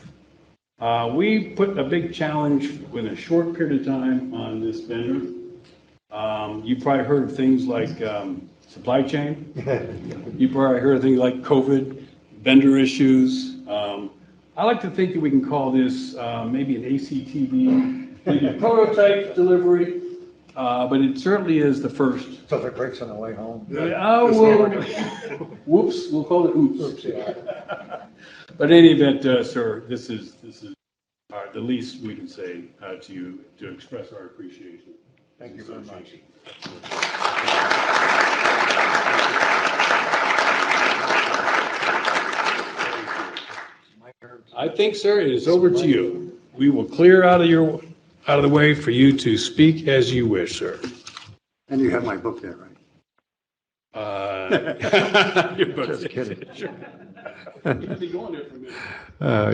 We put a big challenge within a short period of time on this vendor. You probably heard of things like supply chain. You probably heard of things like COVID, vendor issues. I like to think that we can call this maybe an ACTV, maybe a prototype delivery. But it certainly is the first. So if it breaks on the way home. Whoops, we'll call it oops. Oops, yeah. But in any event, sir, this is the least we can say to you to express our appreciation. Thank you very much. I think, sir, it is over to you. We will clear out of the way for you to speak as you wish, sir. And you have my book there, right? Just kidding. Sure. You'll be going there for a minute.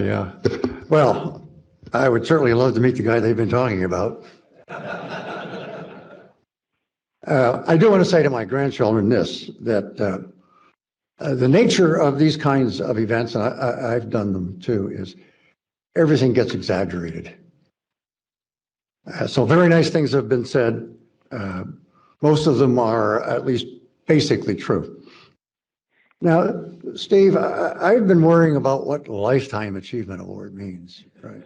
Yeah. Well, I would certainly love to meet the guy they've been talking about. I do want to say to my grandchildren this, that the nature of these kinds of events, and I've done them too, is everything gets exaggerated. So very nice things have been said. Most of them are at least basically true. Now, Steve, I've been worrying about what Lifetime Achievement Award means, right?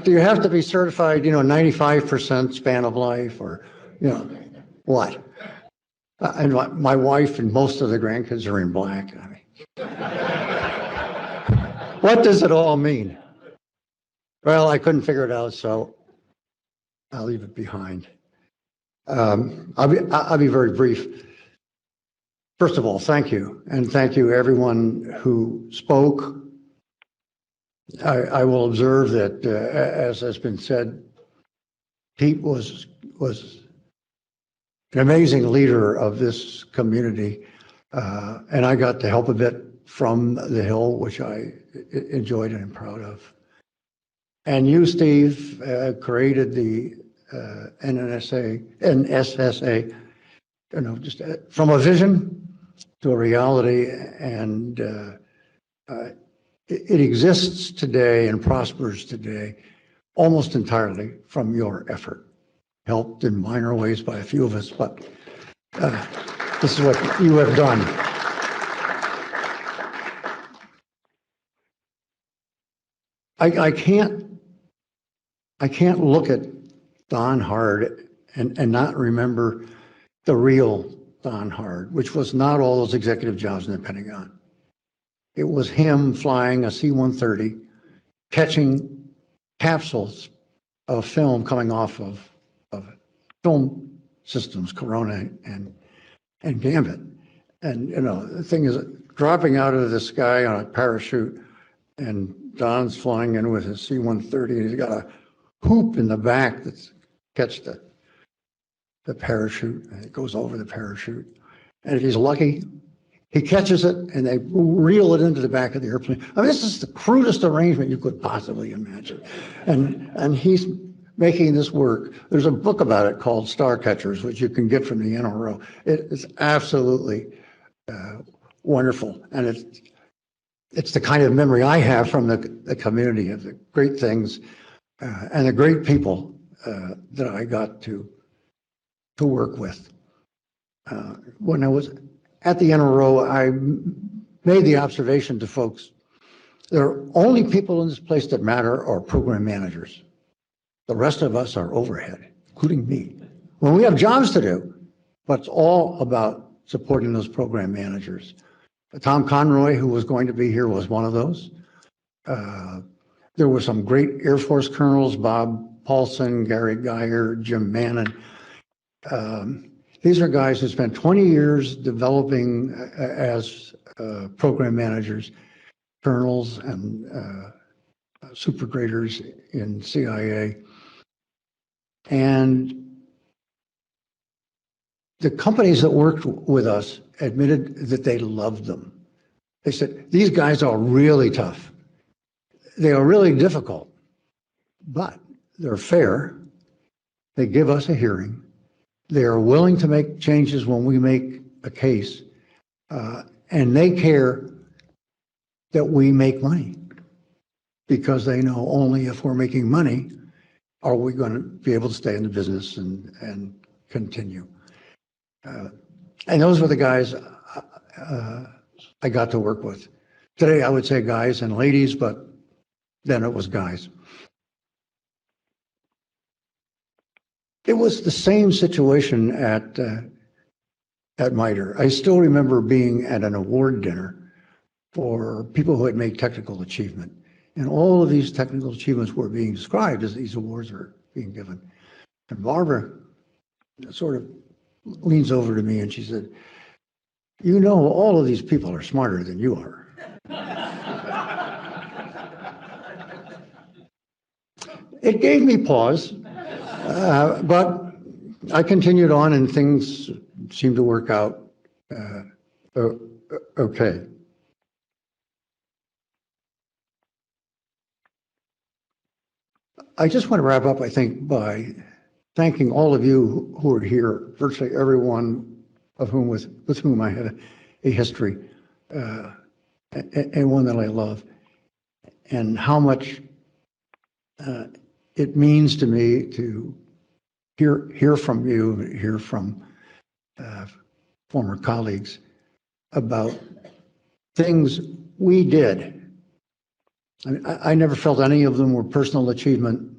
Do you have to be certified, 95% span of life, or, what? And my wife and most of the grandkids are in black. What does it all mean? Well, I couldn't figure it out, so I'll leave it behind. I'll be very brief. First of all, thank you, and thank you everyone who spoke. I will observe that, as has been said, Pete was an amazing leader of this community, and I got to help a bit from the Hill, which I enjoyed and am proud of. And you, Steve, created the NSSA, just from a vision to a reality, and it exists today and prospers today almost entirely from your effort, helped in minor ways by a few of us, but this is what you have done. I can't look at Don Hard and not remember the real Don Hard, which was not all those executive jobs in the Pentagon. It was him flying a C-130, catching capsules of film coming off of film systems, Corona, and and Gambit. And, you know, the thing is, dropping out of the sky on a parachute, and Don's flying in with his C-130, and he's got a hoop in the back that's catch the parachute, and it goes over the parachute. And if he's lucky, he catches it, and they reel it into the back of the airplane. I mean, this is the crudest arrangement you could possibly imagine. And he's making this work. There's a book about it called Star Catchers, which you can get from the NRO. It is absolutely wonderful. And it's the kind of memory I have from the community of the great things and the great people that I got to work with. When I was at the NRO, I made the observation to folks, there are only people in this place that matter are program managers. The rest of us are overhead, including me. When we have jobs to do, but it's all about supporting those program managers. Tom Conroy, who was going to be here, was one of those. There were some great Air Force colonels, Bob Paulson, Gary Geyer, Jim Mannon. These are guys who spent 20 years developing as program managers, colonels and super graders in CIA. And the companies that worked with us admitted that they loved them. They said, these guys are really tough. They are really difficult, but they're fair. They give us a hearing. They are willing to make changes when we make a case, and they care that we make money because they know only if we're making money are we going to be able to stay in the business and continue. And those were the guys I got to work with. Today I would say guys and ladies, but then it was guys. It was the same situation at MITRE. I still remember being at an award dinner for people who had made technical achievement. And all of these technical achievements were being described as these awards were being given. And Barbara sort of leans over to me and she said, you know, all of these people are smarter than you are. It gave me pause. But I continued on and things seemed to work out okay. I just want to wrap up, I think, by thanking all of you who are here, virtually everyone of whom with whom I had a history and one that I love, and how much it means to me to hear from you, hear from former colleagues about things we did. I never felt any of them were personal achievement.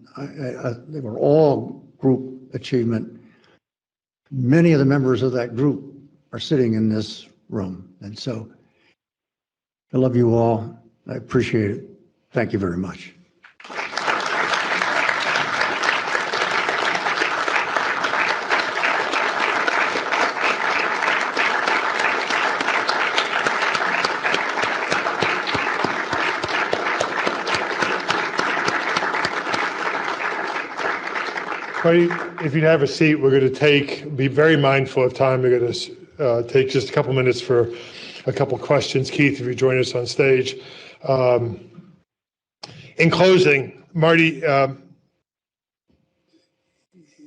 They were all group achievement. Many of the members of that group are sitting in this room. And so I love you all. I appreciate it. Thank you very much. Marty, if you'd have a seat, we're going to be very mindful of time. We're going to take just a couple minutes for a couple questions. Keith, if you join us on stage. In closing, Marty,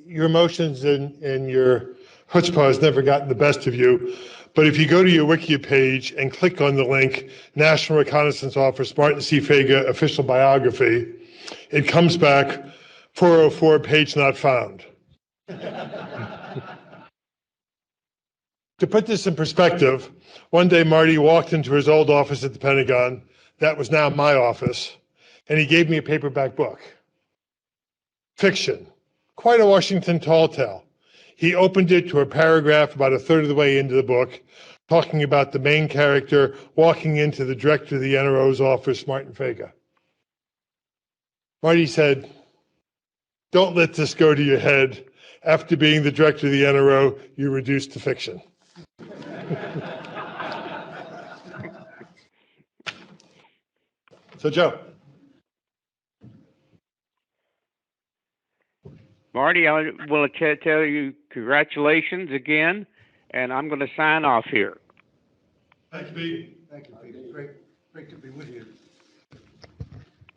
your emotions and your chutzpah has never gotten the best of you. But if you go to your Wiki page and click on the link, National Reconnaissance Officer Martin C. Faga Official Biography, it comes back 404, page not found. To put this in perspective, one day Marty walked into his old office at the Pentagon, that was now my office, and he gave me a paperback book. Fiction, quite a Washington tall tale. He opened it to a paragraph about a third of the way into the book, talking about the main character walking into the director of the NRO's office, Martin Faga. Marty said, don't let this go to your head. After being the director of the NRO, you're reduced to fiction. So Joe. Marty, I want to tell you congratulations again, and I'm going to sign off here. Thanks, Pete. Thank you, Peter. Great to be with you.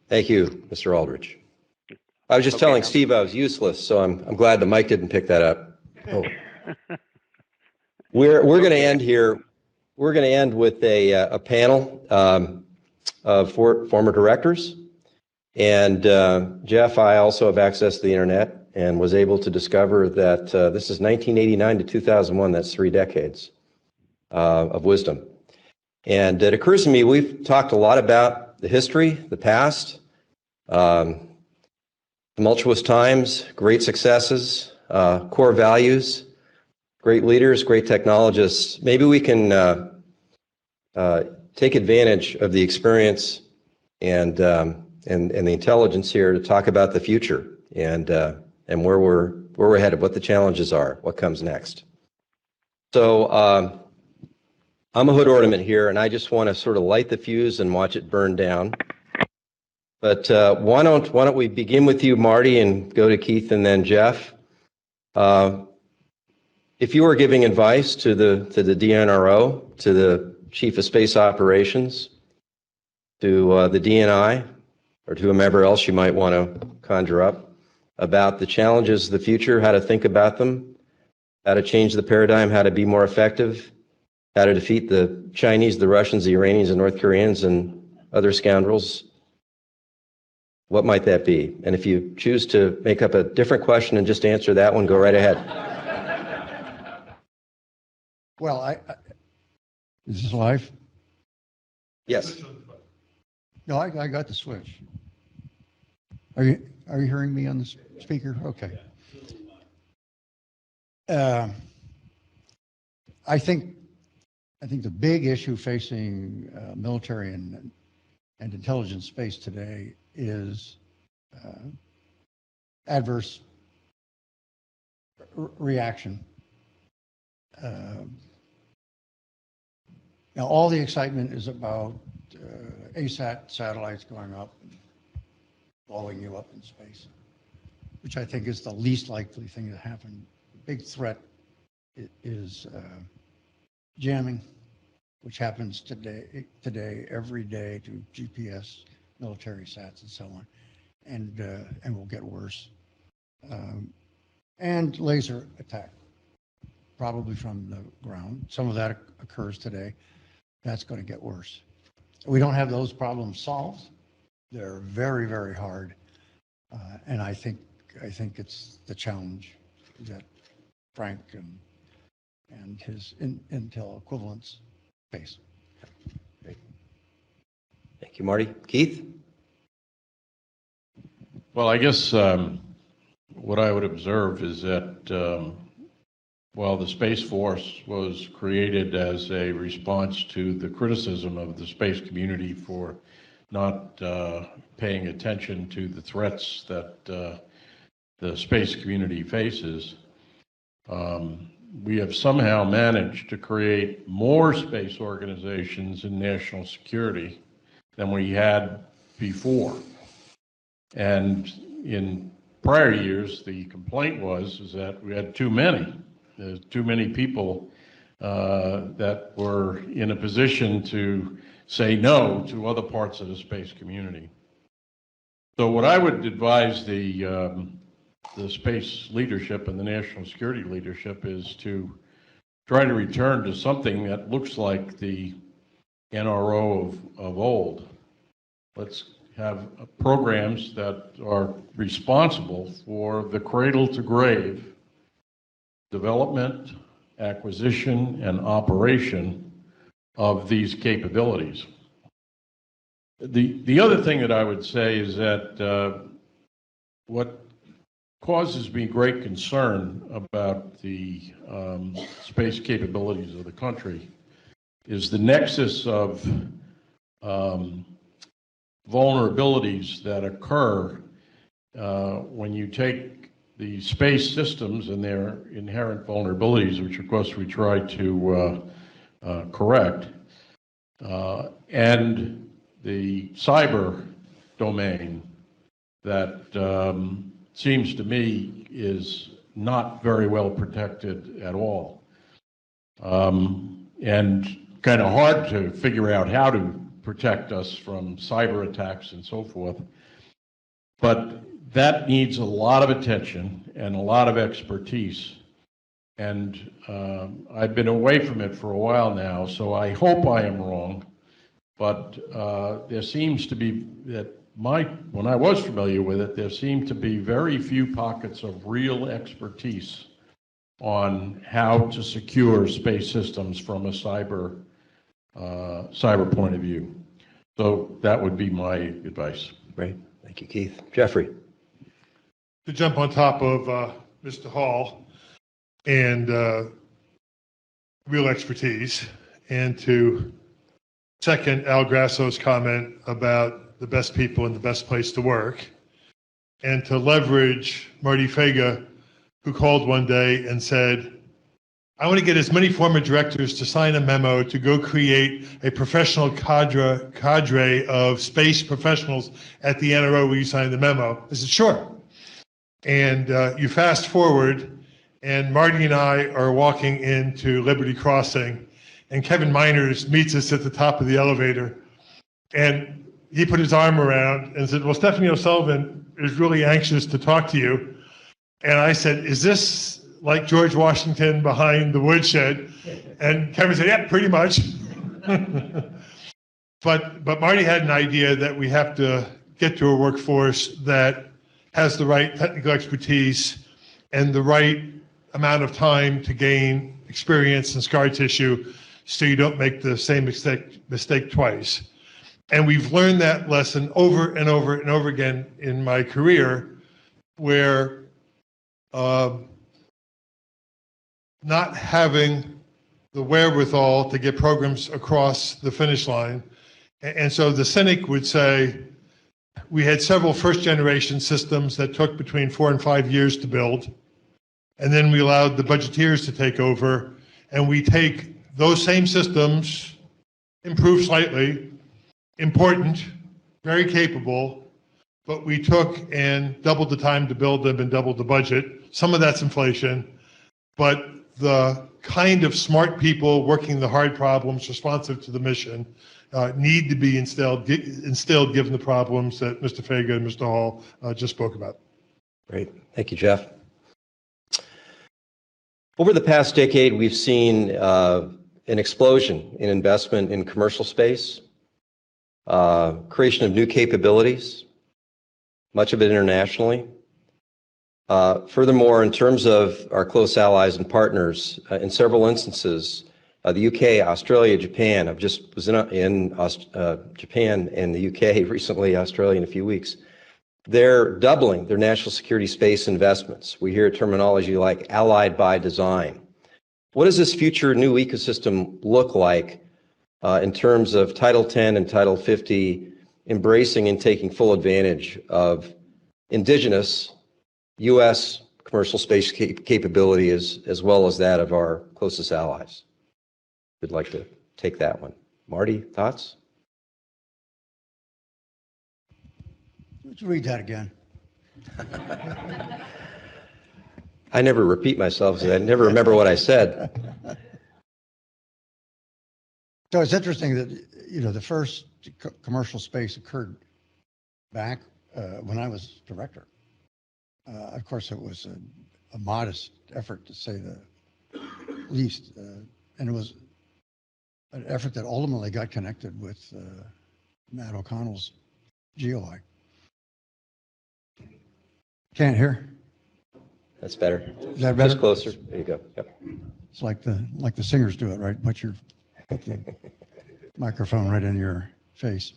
Thank you, Mr. Aldrich. I was just telling Steve I was useless, so I'm glad the mic didn't pick that up. Oh. We're going to end here. We're going to end with a panel of former directors. And Jeff, I also have access to the internet and was able to discover that this is 1989 to 2001. That's 3 decades of wisdom. And it occurs to me, we've talked a lot about the history, the past, tumultuous times, great successes, core values, great leaders, great technologists. Maybe we can take advantage of the experience and the intelligence here to talk about the future and where we're headed, what the challenges are, what comes next. So I'm a hood ornament here, and I just want to sort of light the fuse and watch it burn down. But why don't we begin with you, Marty, and go to Keith and then Jeff. If you were giving advice to the DNRO, to the Chief of Space Operations, to the DNI, or to whomever else you might want to conjure up, about the challenges of the future, how to think about them, how to change the paradigm, how to be more effective, how to defeat the Chinese, the Russians, the Iranians, the North Koreans, and other scoundrels, what might that be? And if you choose to make up a different question and just answer that one, go right ahead. Well, is this live? Yes. No, I got the switch. Are you hearing me on the speaker? Okay. I think the big issue facing military and intelligence space today is adverse reaction. Now, all the excitement is about ASAT satellites going up and blowing you up in space, which I think is the least likely thing to happen. The big threat is jamming, which happens today, every day, to GPS, military sats, and so on, and will get worse. And laser attack, probably from the ground. Some of that occurs today. That's going to get worse. We don't have those problems solved. They're very, very hard, and I think it's the challenge that Frank and his intel equivalents face. Great. Thank you, Marty. Keith? Well, I guess what I would observe is that while the Space Force was created as a response to the criticism of the space community for not paying attention to the threats that the space community faces, we have somehow managed to create more space organizations in national security than we had before. And in prior years, the complaint was that we had too many. There's too many people that were in a position to say no to other parts of the space community. So what I would advise the space leadership and the national security leadership is to try to return to something that looks like the NRO of old. Let's have programs that are responsible for the cradle to grave development, acquisition, and operation of these capabilities. The other thing that I would say is that what causes me great concern about the space capabilities of the country is the nexus of vulnerabilities that occur when you take the space systems and their inherent vulnerabilities, which of course we try to correct, and the cyber domain that seems to me is not very well protected at all. And kind of hard to figure out how to protect us from cyber attacks and so forth. But that needs a lot of attention and a lot of expertise. And I've been away from it for a while now, so I hope I am wrong. But there seems to be that when I was familiar with it, there seemed to be very few pockets of real expertise on how to secure space systems from a cyber point of view. So that would be my advice. Great. Thank you, Keith. Jeffrey. To jump on top of Mr. Hall and real expertise, and to second Al Grasso's comment about the best people and the best place to work, and to leverage Marty Faga, who called one day and said, I want to get as many former directors to sign a memo to go create a professional cadre of space professionals at the NRO. Will you sign the memo? I said, sure. And you fast forward, and Marty and I are walking into Liberty Crossing, and Kevin Miners meets us at the top of the elevator. And he put his arm around and said, well, Stephanie O'Sullivan is really anxious to talk to you. And I said, is this like George Washington behind the woodshed? And Kevin said, yeah, pretty much. But Marty had an idea that we have to get to a workforce that has the right technical expertise and the right amount of time to gain experience and scar tissue so you don't make the same mistake twice. And we've learned that lesson over and over and over again in my career, where not having the wherewithal to get programs across the finish line. And so the cynic would say, we had several first generation systems that took between 4 and 5 years to build. And then we allowed the budgeteers to take over, and we take those same systems, improve slightly, important, very capable, but we took and doubled the time to build them and doubled the budget. Some of that's inflation, but the kind of smart people working the hard problems, responsive to the mission, need to be instilled given the problems that Mr. Faga and Mr. Hall just spoke about. Great. Thank you, Jeff. Over the past decade, we've seen an explosion in investment in commercial space, creation of new capabilities, much of it internationally. Furthermore, in terms of our close allies and partners, in several instances, the UK, Australia, Japan, was in Japan and the UK recently, Australia in a few weeks. They're doubling their national security space investments. We hear terminology like allied by design. What does this future new ecosystem look like in terms of Title 10 and Title 50 embracing and taking full advantage of indigenous U.S. commercial space capability as well as that of our closest allies? Who'd like to take that one? Marty, thoughts? Let's read that again. I never repeat myself, so I never remember what I said. So it's interesting that, the first commercial space occurred back when I was director. Of course, it was a modest effort, to say the least, and it was an effort that ultimately got connected with Matt O'Connell's GeoEye. Can't hear? That's better. Is that better? Just closer. There you go. Yep. It's like the singers do it, right? Put the microphone right in your face.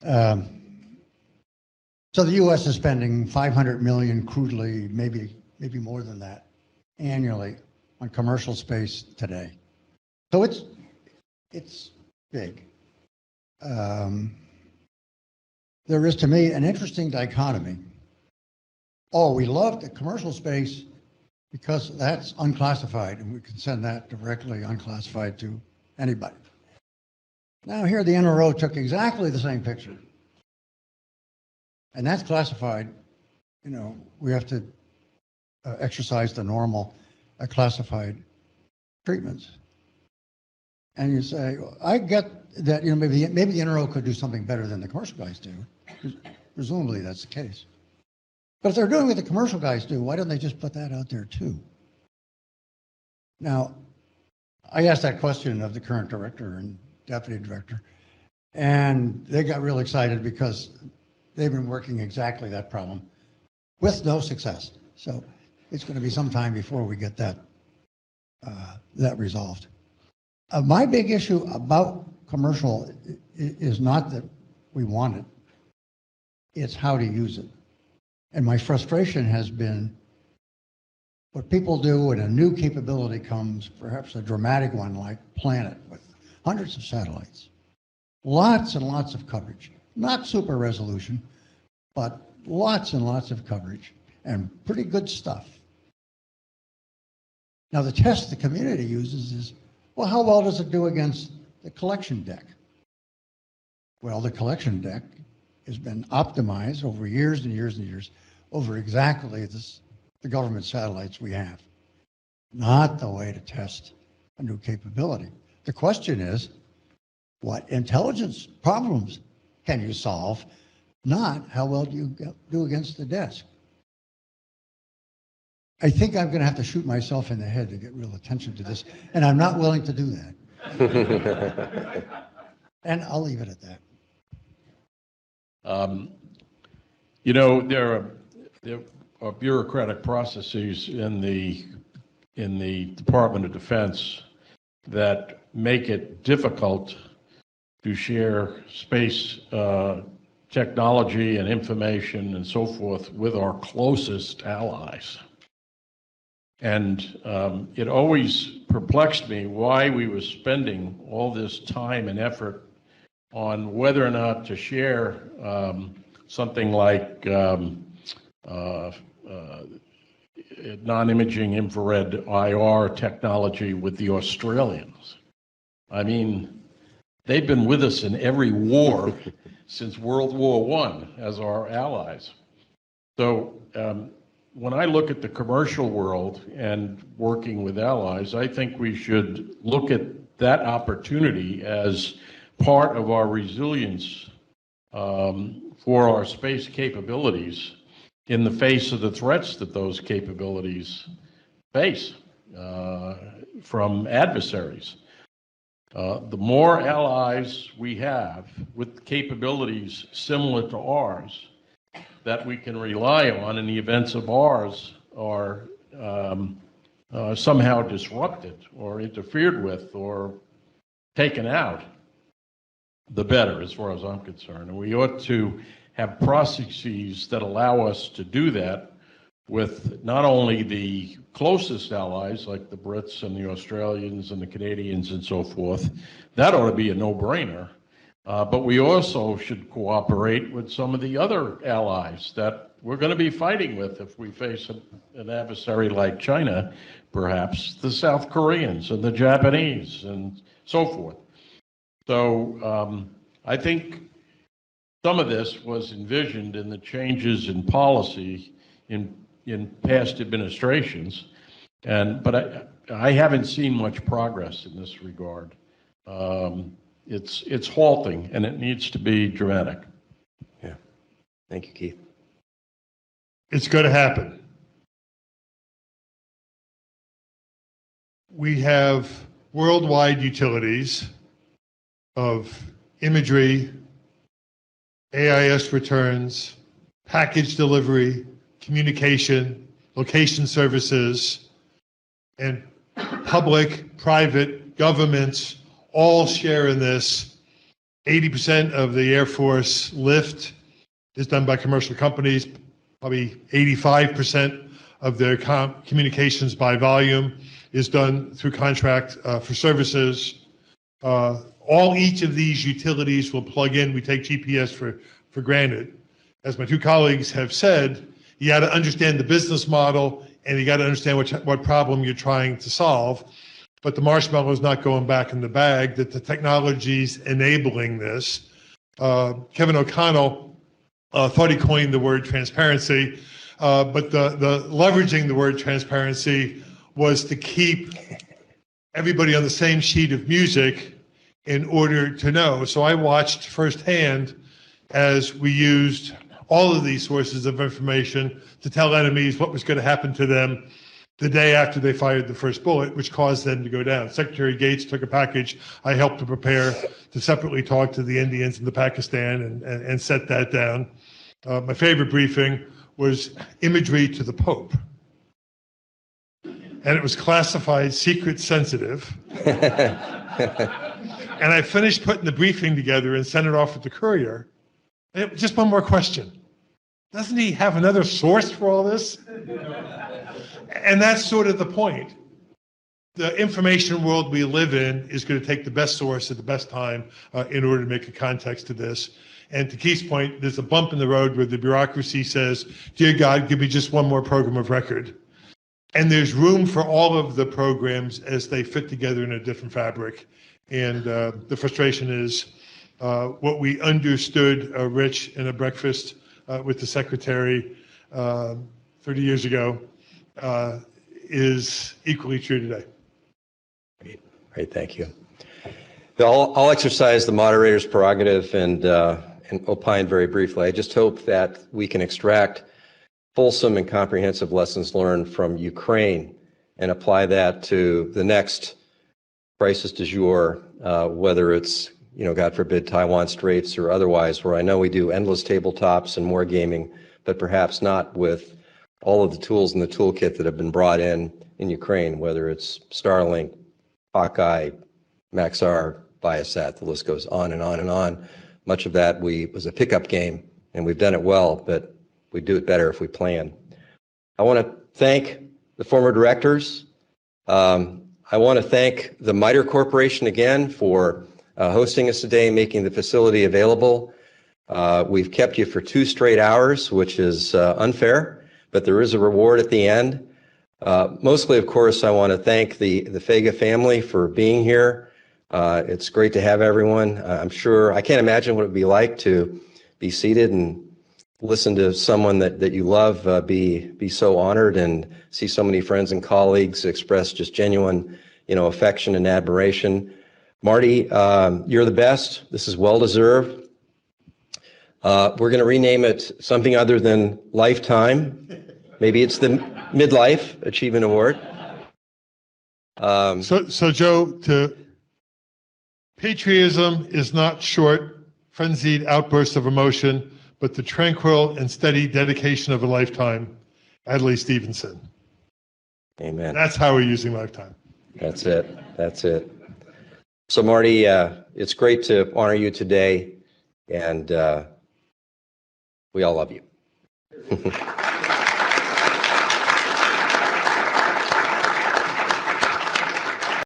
So the U.S. is spending $500 million crudely, maybe more than that, annually on commercial space today. So it's big. There is, to me, an interesting dichotomy oh, we love the commercial space because that's unclassified and we can send that directly unclassified to anybody. Now here the NRO took exactly the same picture. And that's classified. You know, we have to exercise the normal classified treatments. And you say, well, I get that, you know, maybe the NRO could do something better than the commercial guys do. Presumably that's the case. But if they're doing what the commercial guys do, why don't they just put that out there too? Now, I asked that question of the current director and deputy director, and they got real excited because they've been working exactly that problem with no success. So it's going to be some time before we get that resolved. My big issue about commercial is not that we want it, it's how to use it. And my frustration has been what people do when a new capability comes, perhaps a dramatic one like Planet with hundreds of satellites, lots and lots of coverage, not super resolution, but lots and lots of coverage and pretty good stuff. Now the test the community uses is, well, how well does it do against the collection deck? Well, the collection deck has been optimized over years and years and years over exactly the government satellites we have. Not the way to test a new capability. The question is, what intelligence problems can you solve? Not how well do you do against the desk. I think I'm going to have to shoot myself in the head to get real attention to this, and I'm not willing to do that. And I'll leave it at that. You know, there are bureaucratic processes in the Department of Defense that make it difficult to share space technology and information and so forth with our closest allies. And it always perplexed me why we were spending all this time and effort on whether or not to share something like non-imaging infrared IR technology with the Australians. I mean, they've been with us in every war since World War I as our allies. So when I look at the commercial world and working with allies, I think we should look at that opportunity as part of our resilience for our space capabilities in the face of the threats that those capabilities face from adversaries. The more allies we have with capabilities similar to ours that we can rely on in the events of ours are somehow disrupted or interfered with or taken out, the better as far as I'm concerned. And we ought to have processes that allow us to do that with not only the closest allies like the Brits and the Australians and the Canadians and so forth. That ought to be a no-brainer. But we also should cooperate with some of the other allies that we're going to be fighting with if we face an adversary like China, perhaps the South Koreans and the Japanese and so forth. So I think some of this was envisioned in the changes in policy in past administrations, but I haven't seen much progress in this regard. It's halting, and it needs to be dramatic. Yeah. Thank you, Keith. It's going to happen. We have worldwide utilities of imagery, AIS returns, package delivery, communication, location services, and public, private, governments all share in this. 80% of the Air Force lift is done by commercial companies, probably 85% of their communications by volume is done through contract for services. Each of these utilities will plug in. We take GPS for granted. As my two colleagues have said, You got to understand the business model, and you got to understand what problem you're trying to solve. But the marshmallow is not going back in the bag, that the technology's enabling this. Kevin O'Connell thought he coined the word transparency, but the leveraging the word transparency was to keep everybody on the same sheet of music in order to know. So I watched firsthand as we used all of these sources of information to tell enemies what was going to happen to them the day after they fired the first bullet, which caused them to go down. Secretary Gates took a package I helped to prepare to separately talk to the Indians and the Pakistan and set that down. My favorite briefing was imagery to the Pope. And it was classified secret sensitive. And I finished putting the briefing together and sent it off with the courier. Just one more question. Doesn't he have another source for all this? And that's sort of the point. The information world we live in is going to take the best source at the best time in order to make a context to this. And to Keith's point, there's a bump in the road where the bureaucracy says, dear God, give me just one more program of record. And there's room for all of the programs as they fit together in a different fabric. And the frustration is what we understood, Rich, in a breakfast with the secretary 30 years ago is equally true today. Great, thank you. I'll exercise the moderator's prerogative and opine very briefly. I just hope that we can extract fulsome and comprehensive lessons learned from Ukraine and apply that to the next crisis du jour, whether it's, God forbid, Taiwan Straits or otherwise, where I know we do endless tabletops and more gaming, but perhaps not with all of the tools in the toolkit that have been brought in Ukraine, whether it's Starlink, Hawkeye, Maxar, Viasat, the list goes on and on and on. Much of that was a pickup game, and we've done it well, but we do it better if we plan. I want to thank the former directors. I want to thank the MITRE Corporation again for hosting us today and making the facility available. We've kept you for 2 straight hours, which is unfair, but there is a reward at the end. Mostly, of course, I want to thank the Faga family for being here. It's great to have everyone. I can't imagine what it would be like to be seated and listen to someone that you love be so honored and see so many friends and colleagues express just genuine, affection and admiration. Marty, you're the best. This is well deserved. We're going to rename it something other than Lifetime. Maybe it's the Midlife Achievement Award. So Joe, patriotism is not short, frenzied outbursts of emotion, but the tranquil and steady dedication of a lifetime. Adlai Stevenson. Amen. That's how we're using Lifetime. That's it. So Marty, it's great to honor you today, and we all love you.